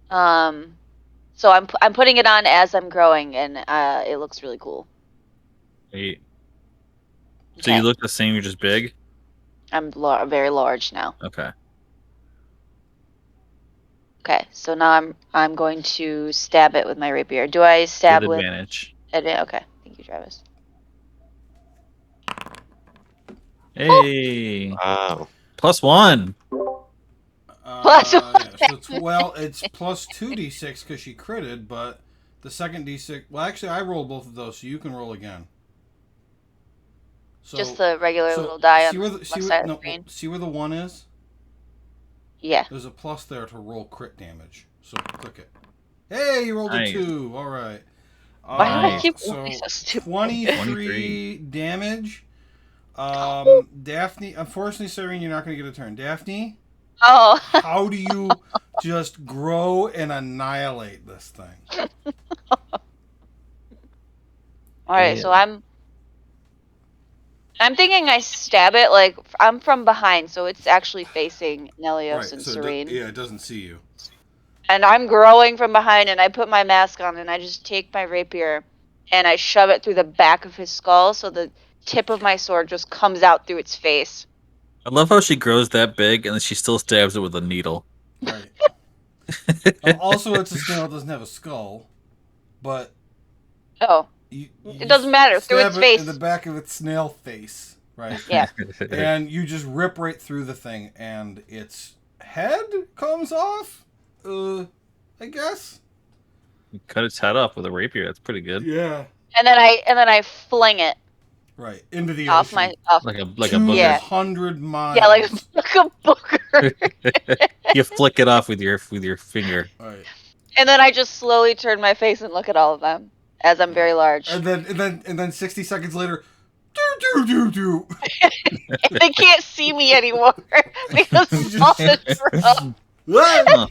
So I'm putting it on as I'm growing, and it looks really cool. Eight. Okay. So you look the same. You're just big. I'm very large now. Okay. Okay, so now I'm going to stab it with my rapier. Do I stab With with advantage. Okay, thank you, Travis. Hey. Wow. +1. Plus Yeah, it's plus 2d6 because she critted, but the second d6. Well, actually, I rolled both of those, so you can roll again. So, just the regular little die on the left side of the screen. See where the 1 is? Yeah. There's a plus there to roll crit damage. So click it. Hey, you rolled Nice. a 2. All right. Why do I keep so rolling so stupid? 23 damage. Daphne, unfortunately, Serene, you're not going to get a turn. Daphne, Oh. how do you just grow and annihilate this thing? All right, so I'm thinking I stab it, like, I'm from behind, so it's actually facing Nelios and so Serene. it doesn't see you. And I'm growing from behind, and I put my mask on, and I just take my rapier, and I shove it through the back of his skull, so the tip of my sword just comes out through its face. I love how she grows that big and then she still stabs it with a needle. Right. Also, it's a snail. It doesn't have a skull, but Oh. you It doesn't matter. Through its stab face. in the back of its snail face, right? Yeah. And you just rip right through the thing, and its head comes off. I guess. You cut its head off with a rapier. That's pretty good. Yeah. And then I fling it Right into the off ocean. Like a booger. 200 miles. Yeah, like a booger. You flick it off with your finger. Right. And then I just slowly turn my face and look at all of them, as I'm very large. And then 60 seconds later, do. They can't see me anymore because it's all the drum. Ah!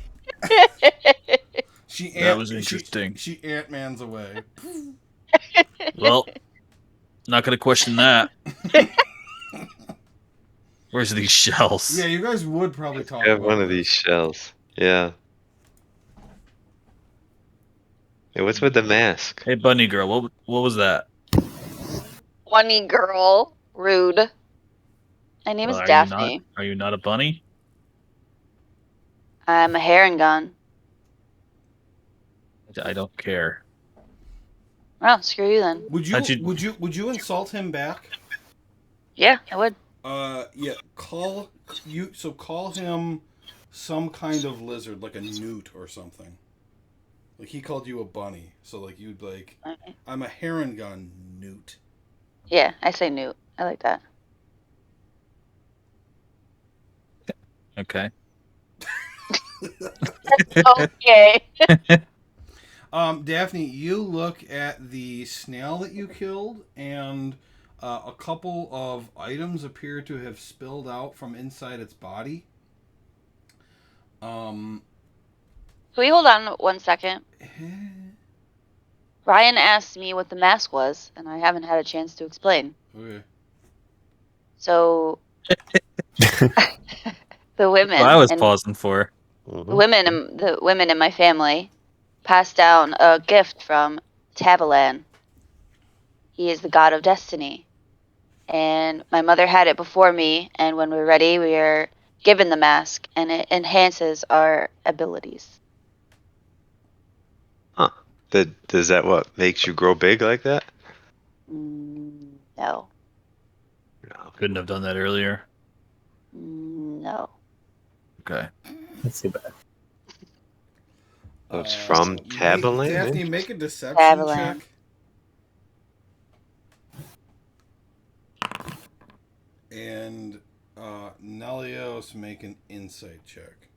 That was interesting. She Ant-Man's away. Well, not gonna question that. Where's these shells? Yeah, you guys would probably talk Have about one of this. these shells. Yeah. Hey, what's with the mask? Hey, bunny girl, what was that? Bunny girl. Rude. My name is Are you not? Daphne. Are you not a bunny? I'm a heron gun. I don't care. Well, screw you then. Would you How'd you- would you insult him back? Yeah, I would. Yeah. Call him some kind of lizard, like a newt or something. Like he called you a bunny, so like you'd like, Okay. I'm a heron gun, newt. Yeah, I say Newt. I like that. Okay. Okay. Daphne, you look at the snail that you killed, and a couple of items appear to have spilled out from inside its body. Can we hold on 1 second? Ryan asked me what the mask was, and I haven't had a chance to explain. Okay. So, the women, What I was and pausing for. Mhm. the women in my family passed down a gift from Tabalan. He is the god of destiny, and my mother had it before me. And when we're ready, we are given the mask, and it enhances our abilities. Huh. Does that what makes you grow big like that? No, No. Couldn't have done that earlier. no. Okay. Let's see that. So it's from Tabalan? Daphne, make a deception Tabalan. check. And Nelios, make an insight check.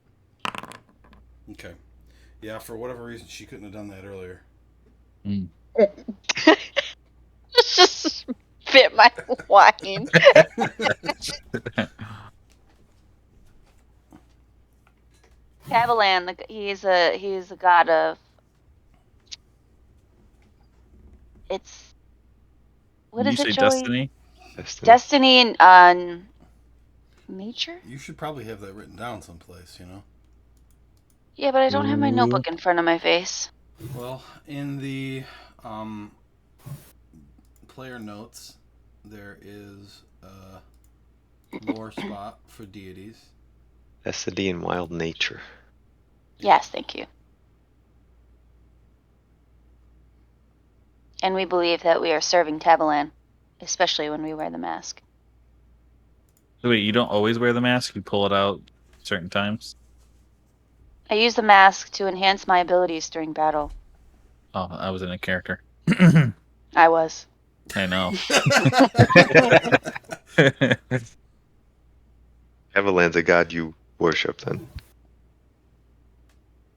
Okay. Yeah, for whatever reason, she couldn't have done that earlier. Just spit my wine. Tabalan, he's a god of. It's what you is it, say Joey? destiny? Destiny and nature. You should probably have that written down someplace, you know? Yeah, but I don't have my notebook in front of my face. Well, in the player notes, there is a lore spot for deities. Destiny and wild nature. Yes, thank you. And we believe that we are serving Tabalan, especially when we wear the mask. So wait, you don't always wear the mask? You pull it out certain times? I use the mask to enhance my abilities during battle. Oh, I was in a character. I was. I know. Avalan's a god you worship then.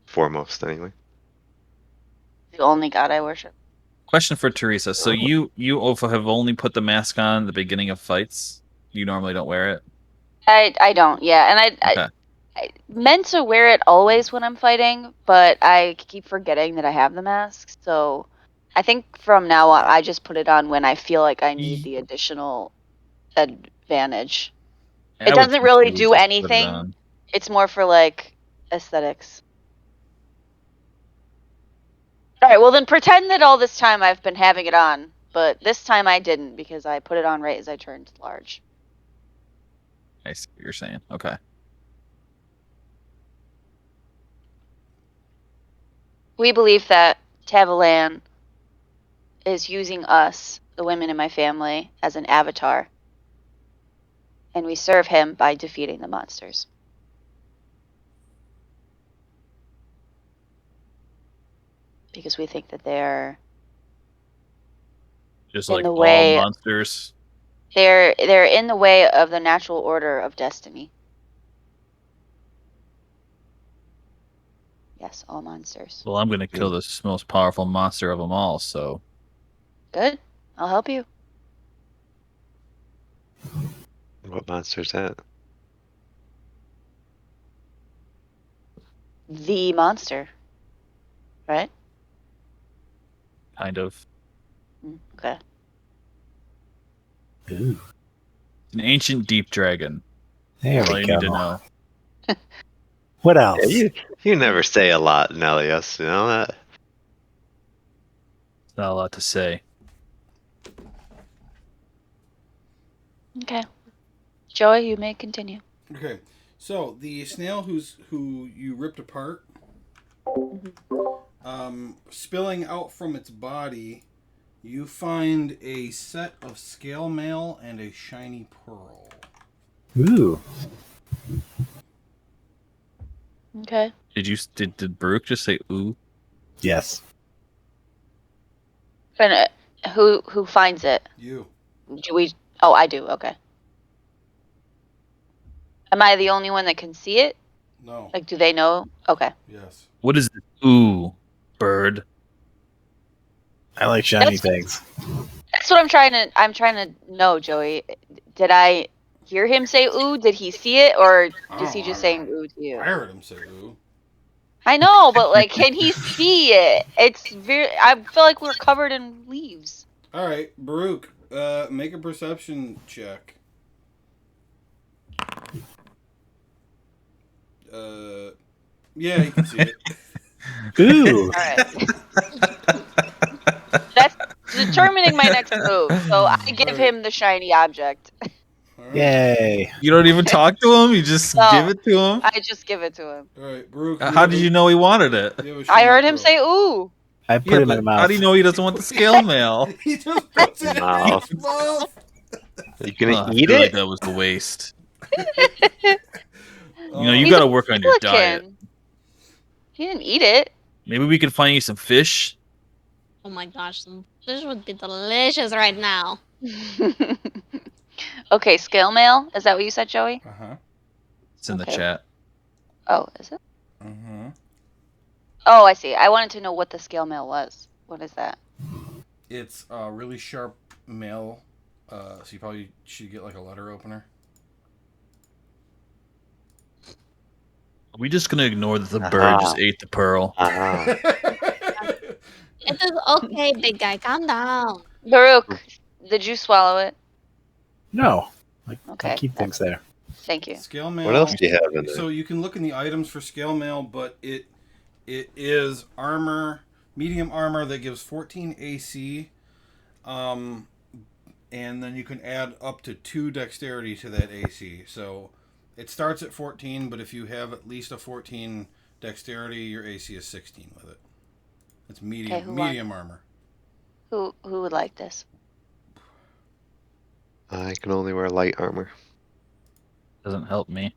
Foremost, anyway. The only god I worship. Question for Teresa. So you also have only put the mask on at the beginning of fights? You normally don't wear it? I don't, yeah. And Okay. I meant to wear it always when I'm fighting, but I keep forgetting that I have the mask. So I think from now on, I just put it on when I feel like I need the additional advantage. I It would doesn't think really you would do just put it anything. on. It's more for like aesthetics. All right, well then pretend that all this time I've been having it on, but this time I didn't because I put it on right as I turned large. I see what you're saying. Okay. We believe that Tabalan is using us, the women in my family, as an avatar. And we serve him by defeating the monsters. Because we think that they're Just in like the all way monsters. they're in the way of the natural order of destiny. Yes, all monsters. Well, I'm going to kill this most powerful monster of them all, so. Good. I'll help you. What monster's that? The monster. right? Kind of. Okay. Ooh, An ancient deep dragon. there That's all we you go. need to know. What Yeah, else? you never say a lot, Nelius. You know that. It's not a lot to say. Okay. Joey, you may continue. Okay, so the snail who you ripped apart, spilling out from its body, you find a set of scale mail and a shiny pearl. Ooh, Okay. Did Baruch just say ooh? yes. And who finds it? You. Do we? Oh, I do. Okay. Am I the only one that can see it? No. Like, do they know? Okay. Yes. What is this ooh, bird? I like shiny That's- things. That's what I'm trying to know, Joey. Did I hear him say ooh? Did he see it, or is he just saying ooh to you? I heard him say ooh. I know, but like, can he see it? It's very. I feel like we're covered in leaves. All right, Baruch, make a perception check. Yeah, you can see it. Ooh, All right. That's determining my next move. So I give him the shiny object. All right. yay. You don't even talk to him. You just No. give it to him. I just give it to him. All right, Baruch. How did you know he wanted it? I heard him say ooh. I put Yeah, it in my but mouth. how do you know he doesn't want the scale mail? He just puts it in Mouth. his mouth. Are you gonna Oh, I eat feel it? like that was a waste. You He's got to a work on your diet. pelican. He didn't eat it. Maybe we could find you some fish. Oh my gosh, some fish would be delicious right now. Okay, scale mail. Is that what you said, Joey? Uh-huh. It's in the Okay. chat. Oh, is it? Uh-huh. Oh, I see. I wanted to know what the scale mail was. What is that? It's really sharp mail, so you probably should get like a letter opener. Are we just gonna ignore that the bird just ate the pearl? It is okay, big guy. Calm down. Baruch, did you swallow it? No. I Okay. keep things there. Thank you. Scale mail. What else do you have in there? So you can look in the items for scale mail, but it is armor, medium armor that gives 14 AC, and then you can add up to 2 dexterity to that AC. So it starts at 14, but if you have at least a 14 dexterity, your AC is 16 with it. It's medium Okay, who medium armor. Who would like this? I can only wear light armor. Doesn't help me.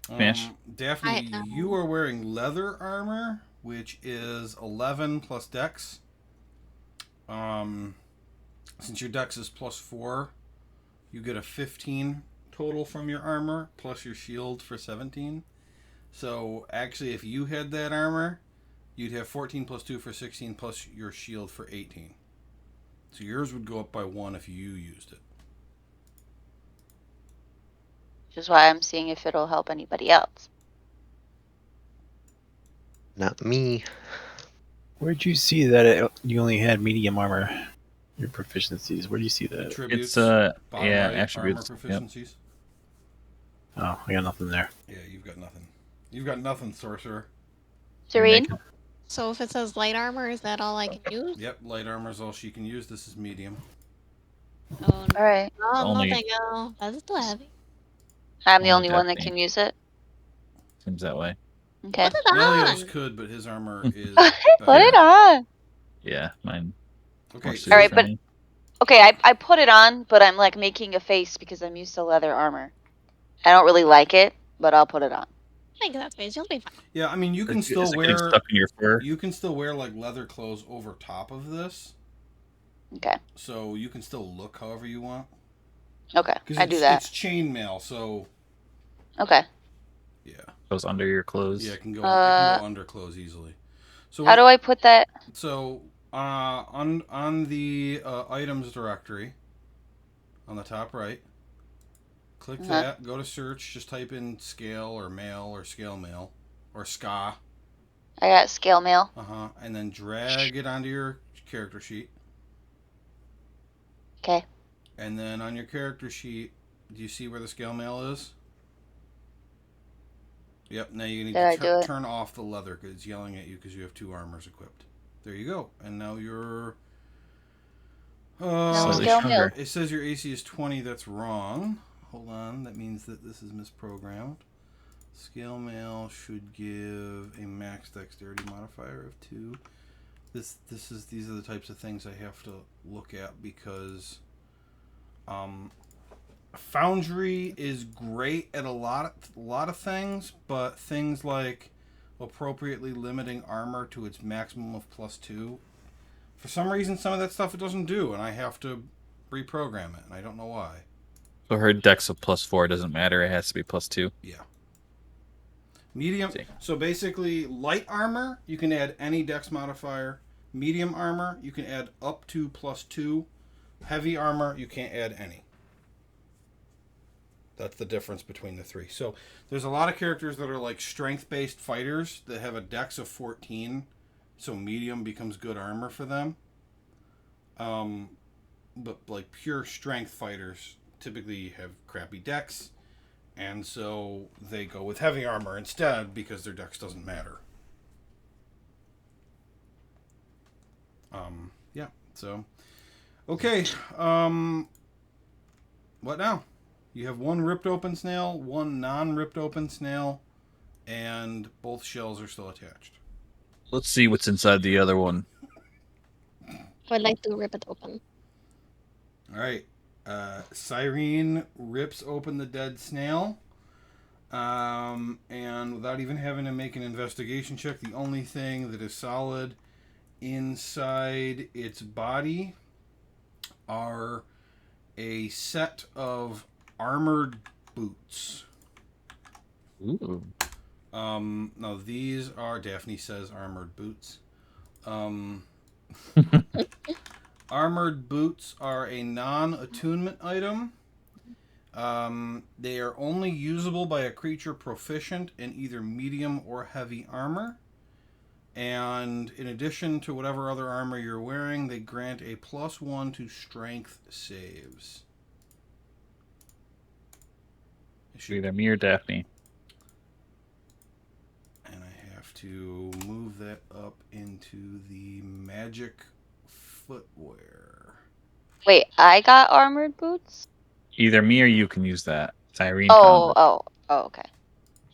Smash. Daphne, you are wearing leather armor, which is 11 plus dex. Since your dex is plus 4, you get a 15 total from your armor, plus your shield for 17. So actually, if you had that armor, you'd have 14 plus 2 for 16, plus your shield for 18. So yours would go up by 1 if you used it. Which is why I'm seeing if it'll help anybody else. Not me. Where'd you see that you only had medium armor? Your proficiencies. Where'd you see that? Attributes. It's bottom yeah, right, attributes. Armor Yep. proficiencies. Oh, I got nothing there. Yeah, you've got nothing. You've got nothing, sorcerer. Serene? So if it says light armor, is that all I can use? Yep, light armor is all she can use. This is medium. Oh, All right. no, Only- no, thank you. That's too heavy. I'm the Only only one that Daphne. can use it. Seems that way. Okay. Put it Melios on. could, but his armor is Put better. it on. Yeah, mine. Okay, more so suited All right, for but- me. Okay, I put it on, but I'm like making a face because I'm used to leather armor. I don't really like it, but I'll put it on. Make that space. You'll be fine. yeah, I mean, you can Is still it getting wear stuck in your fur. you can still wear like leather clothes over top of this, Okay. so you can still look however you want. Okay. Because I do that. It's chainmail, so Okay. yeah, Goes under your clothes. yeah, it can go under clothes easily. So How do I put that? So on the items directory, on the top right, Click that. Go to search. Just type in scale or mail or scale mail or ska. I got scale mail. And then drag it onto your character sheet. Okay. And then on your character sheet, do you see where the scale mail is? Yep. Now you need to turn off the leather because it's yelling at you because you have 2 armors equipped. There you go. And now you're. Scale mail. It says your AC is 20. That's wrong. Hold on. That means that this is misprogrammed. Scale mail should give a max dexterity modifier of 2. These are the types of things I have to look at because Foundry is great at a lot of things, but things like appropriately limiting armor to its maximum of +2, for some reason some of that stuff it doesn't do, and I have to reprogram it, and I don't know why. So her dex of +4 doesn't matter, it has to be +2. Yeah. Medium. So basically, light armor, you can add any dex modifier. Medium armor, you can add up to +2. Heavy armor, you can't add any. That's the difference between the 3. So there's a lot of characters that are like strength-based fighters that have a dex of 14. So medium becomes good armor for them. But like pure strength fighters typically have crappy dex. And so they go with heavy armor instead because their dex doesn't matter. Yeah, so. Okay, what now? You have 1 ripped open snail, 1 non-ripped open snail, and both shells are still attached. Let's see what's inside the other one. I'd like to rip it open. Alright, Cyrene rips open the dead snail. And without even having to make an investigation check, the only thing that is solid inside its body are a set of armored boots. Ooh. Now these are, Daphne says armored boots. Armored boots are a non-attunement item. They are only usable by a creature proficient in either medium or heavy armor. And in addition to whatever other armor you're wearing, they grant a +1 to strength saves. Either me or Daphne. And I have to move that up into the magic footwear. Wait, I got armored boots? Either me or you can use that. Cyrene found it. Oh, okay.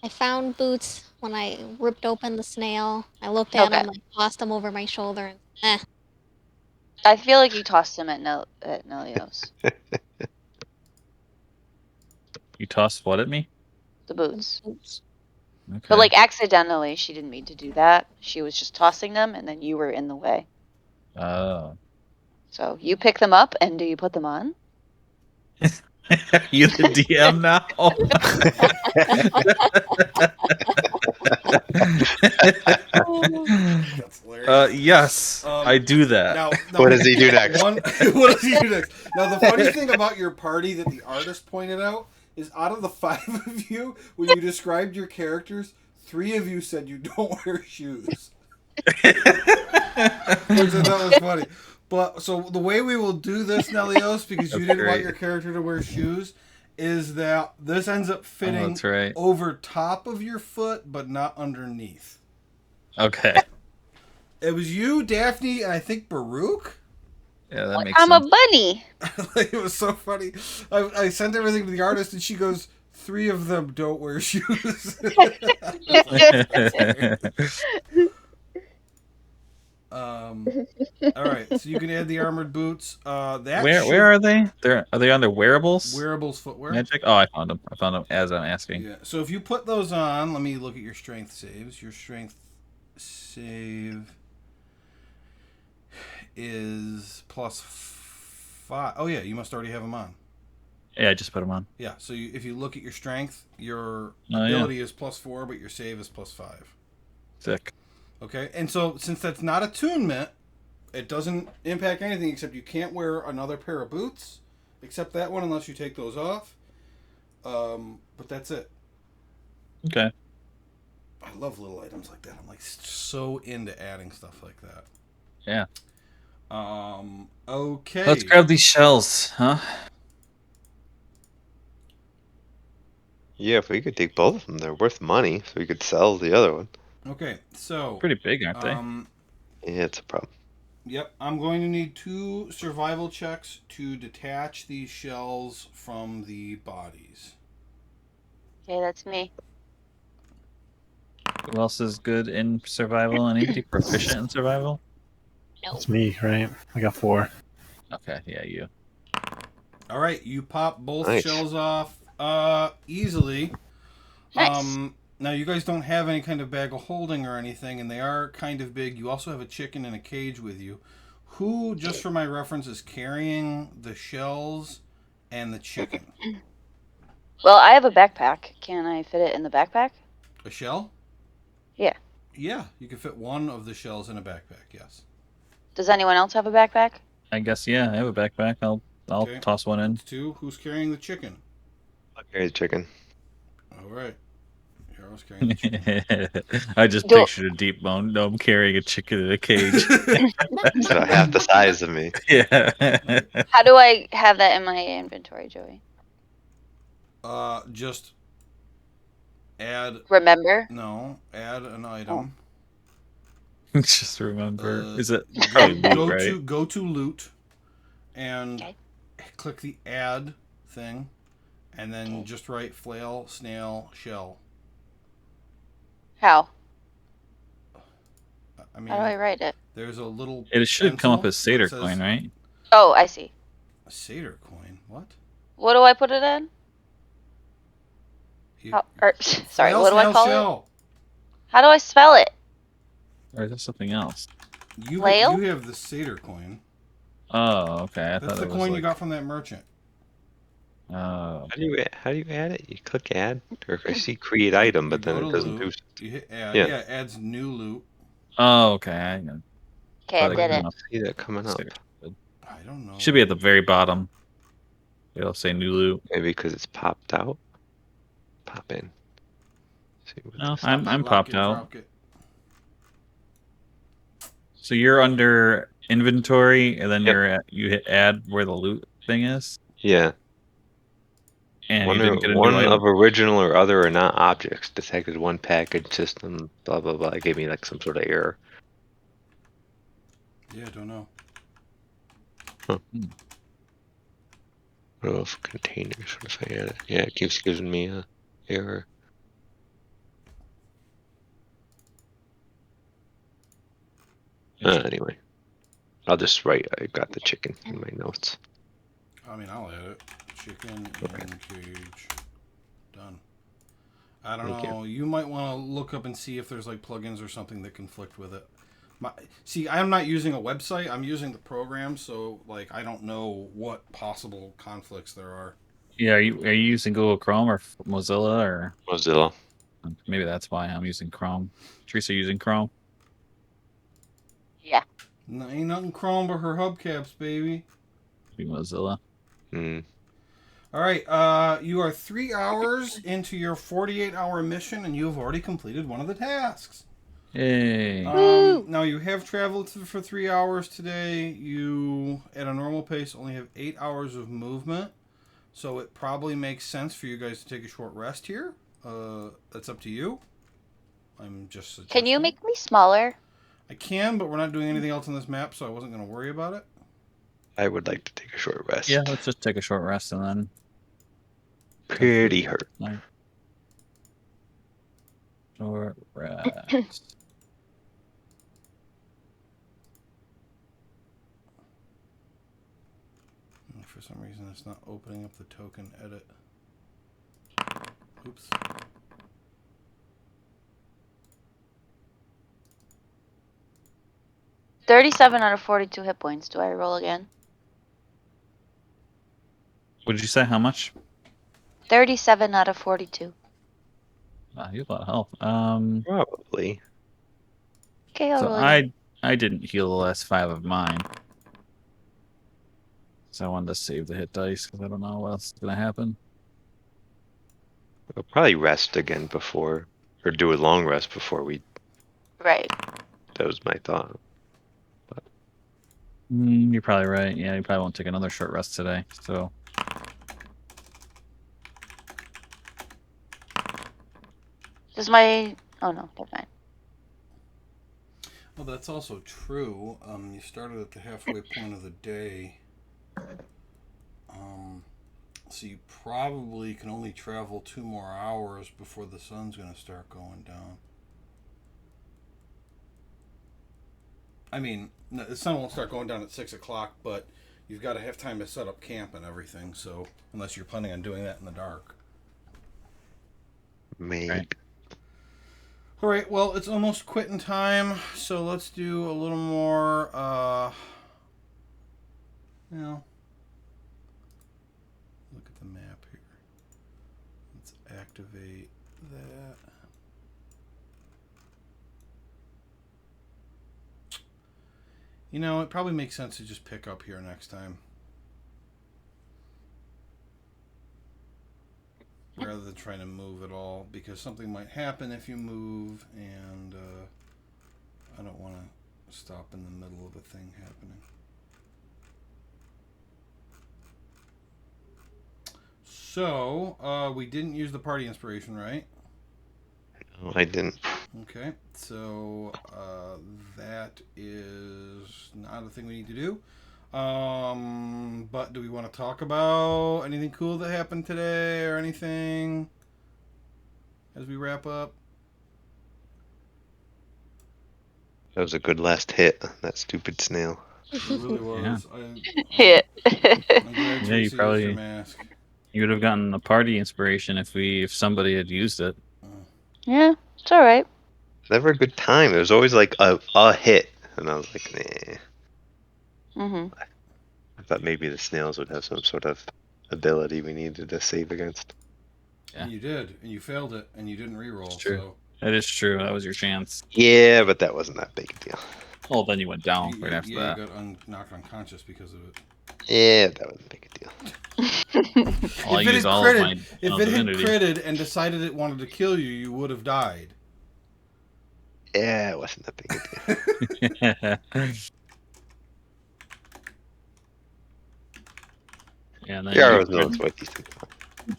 I found boots when I ripped open the snail. I looked at them, I tossed them over my shoulder, and I feel like you tossed them at Nelios. You tossed what at me? The boots. Okay. But like accidentally, she didn't mean to do that. She was just tossing them, and then you were in the way. Oh. So you pick them up, and do you put them on? You the DM now? That's hilarious. Yes, I do that. Now, What does he do next? What does he do next? Now, the funny thing about your party that the artist pointed out is out of the 5 of you, when you described your characters, 3 of you said you don't wear shoes. Which I thought was funny. But so the way we will do this, Nelios, because you didn't want your character to wear shoes, is that this ends up fitting over top of your foot, but not underneath. Okay. It was you, Daphne, and I think Baruch. Yeah, that makes I'm sense. a bunny. It was so funny. I sent everything to the artist, and she goes, 3 of them don't wear shoes. All right, so you can add the armored boots. Where are they? Are they under wearables? Wearables footwear. Magic? Oh, I found them. I found them as I'm asking. Yeah. So if you put those on, let me look at your strength saves. Your strength save is +5. Oh yeah, you must already have them on. Yeah, I just put them on. Yeah. So if you look at your strength, your ability is +4, but your save is +5. Sick. Okay, and so since that's not attunement, it doesn't impact anything except you can't wear another pair of boots, except that one unless you take those off. But that's it. Okay. I love little items like that. I'm like so into adding stuff like that. Yeah. Okay. Let's grab these shells, huh? Yeah, if we could take both of them, they're worth money, so we could sell the other one. Okay, so Pretty big, aren't they? Yeah, it's a problem. Yep, I'm going to need 2 survival checks to detach these shells from the bodies. Okay, that's me. Who else is good in survival? Anybody proficient in survival? No. It's me, right? I got 4. Okay, yeah, you. All right, you pop both Nice. shells off easily. Nice. Now you guys don't have any kind of bag of holding or anything, and they are kind of big. You also have a chicken in a cage with you. Who, just for my reference, is carrying the shells and the chicken? Well, I have a backpack. Can I fit it in the backpack? A shell? Yeah. Yeah, you can fit one of the shells in a backpack. Yes. Does anyone else have a backpack? I guess yeah. I have a backpack. I'll Okay. toss one in. That's 2. Who's carrying the chicken? I'll carry the chicken. All right. Hero's carrying the chicken. I just Do- pictured a deep bone gnome carrying a chicken in a cage. It's about half the size of me. Yeah. How do I have that in my inventory, Joey? Just add. Remember? No, add an item. Just remember, Uh, is it probably loot, go right? go to loot, and Okay. click the add thing, and then Okay. just write flail, snail, shell. How? I mean, How do I write it? there's a little. It should come up pencil as satyr that says coin, right? Oh, I see. Satyr coin. What? What do I put it in? You, How, sorry, flail, what do I snail, call it? shell. How do I spell it? Or is that something else? You Flail? you have the satyr coin. Oh, okay. I That's thought the it was coin like. you got from that merchant. Oh, How do you add it? You click add, or I see create item, but You then go it to doesn't do. loot. You hit add. Yeah. Yeah, it adds new loot. oh, okay. I know. Okay, I Thought did came it. up See that coming up? satyr. I don't know. Should be at the very bottom. It'll say new loot. Maybe because it's popped out. Pop in. See what No, this I'm Lock popped it, out. drop it. So you're under inventory, and then Yep. you hit add where the loot thing is, Yeah. and One you didn't get a new one item. of original or other are not objects. Detected one package system. Blah blah blah. It gave me like some sort of error. Yeah, don't know. What else? Containers. What if I add it? Yeah, it keeps giving me a error. Anyway, I'll just write. I got the chicken in my notes. I mean, I'll add it. Chicken Okay. in cage. Done. I don't Thank know. You might want to look up and see if there's like plugins or something that conflict with it. See, I'm not using a website. I'm using the program, so like I don't know what possible conflicts there are. Yeah, are you using Google Chrome or Mozilla or Mozilla. maybe that's why I'm using Chrome. Teresa using Chrome. Yeah. No, ain't nothing Chrome but her hubcaps, baby. Be Mozilla. All right, you are 3 hours into your 48-hour mission, and you have already completed one of the tasks. Yay! Now you have traveled for 3 hours today. You, at a normal pace, only have 8 hours of movement, so it probably makes sense for you guys to take a short rest here. That's up to you. I'm just suggesting. Can you make me smaller? I can, but we're not doing anything else on this map, so I wasn't going to worry about it. I would like to take a short rest. Yeah, let's just take a short rest and then. Pretty hurt. Short rest. For some reason, it's not opening up the token edit. Oops. $37 out of 42 hit points. Do I roll again? What did you say? How much? 37 out of 42. You have a lot of health. Probably. Okay, I'll So roll again. I didn't heal the last 5 of mine. So I wanted to save the hit dice because I don't know what else is gonna happen. We'll probably rest again before, or do a long rest before we. Right. That was my thought. You're probably right. Yeah, you probably won't take another short rest today. So Does my... Oh, no. Never mind. Well, that's also true. You started at the halfway point of the day. So you probably can only travel 2 more hours before the sun's going to start going down. I mean, the sun won't start going down at 6 o'clock, but you've got to have time to set up camp and everything. So, unless you're planning on doing that in the dark. Maybe. Right. All right. Well, it's almost quitting time, so let's do a little more. Look at the map here. Let's activate that. It probably makes sense to just pick up here next time. Rather than trying to move at all, because something might happen if you move, and I don't want to stop in the middle of a thing happening. So, we didn't use the party inspiration, right? No, I didn't. Okay, so that is not a thing we need to do. But do we want to talk about anything cool that happened today or anything as we wrap up? That was a good last hit. That stupid snail. It really was. Hit. I'm glad Yeah, you Tracy used her probably- mask. you would have gotten a party inspiration if somebody had used it. Yeah, it's all right. Never a good time. It was always like a hit, and I was like, nah. Mm-hmm. I thought maybe the snails would have some sort of ability we needed to save against. Yeah. And you did, and you failed it, and you didn't re-roll. It's true. So That is true. That was your chance. Yeah, but that wasn't that big a deal. Well, then you went down you, right after you that. got knocked unconscious because of it. Yeah, that wasn't a big a deal. I'll If it use had all critted, of my if it had divinity. critted and decided it wanted to kill you, you would have died. Yeah, it wasn't that big a deal. Yeah, and then Yeah, I you was known for decent.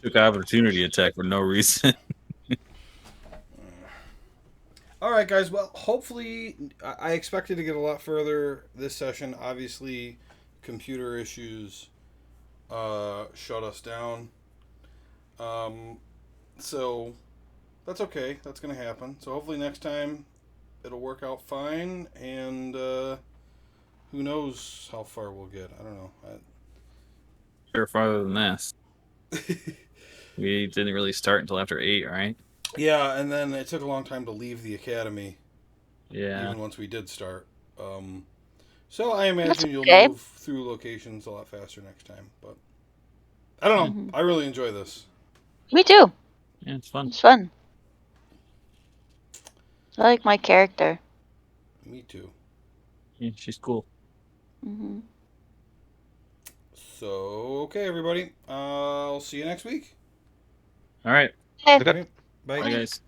took opportunity attack for no reason. All right, guys. Well, hopefully, I expected to get a lot further this session. Obviously, computer issues shut us down. So that's okay. That's going to happen. So hopefully next time it'll work out fine. And who knows how far we'll get. I don't know. Sure, farther than this. We didn't really start until after 8, right? Yeah, and then it took a long time to leave the academy. Yeah. Even once we did start. So I imagine you'll okay. move through locations a lot faster next time. But I don't know. Mhm. I really enjoy this. Me too. Yeah, it's fun. It's fun. I like my character. Me too. Yeah, she's cool. Mm-hmm. So, okay, everybody. I'll see you next week. All right. Okay. Okay. Okay, bye. Bye, guys.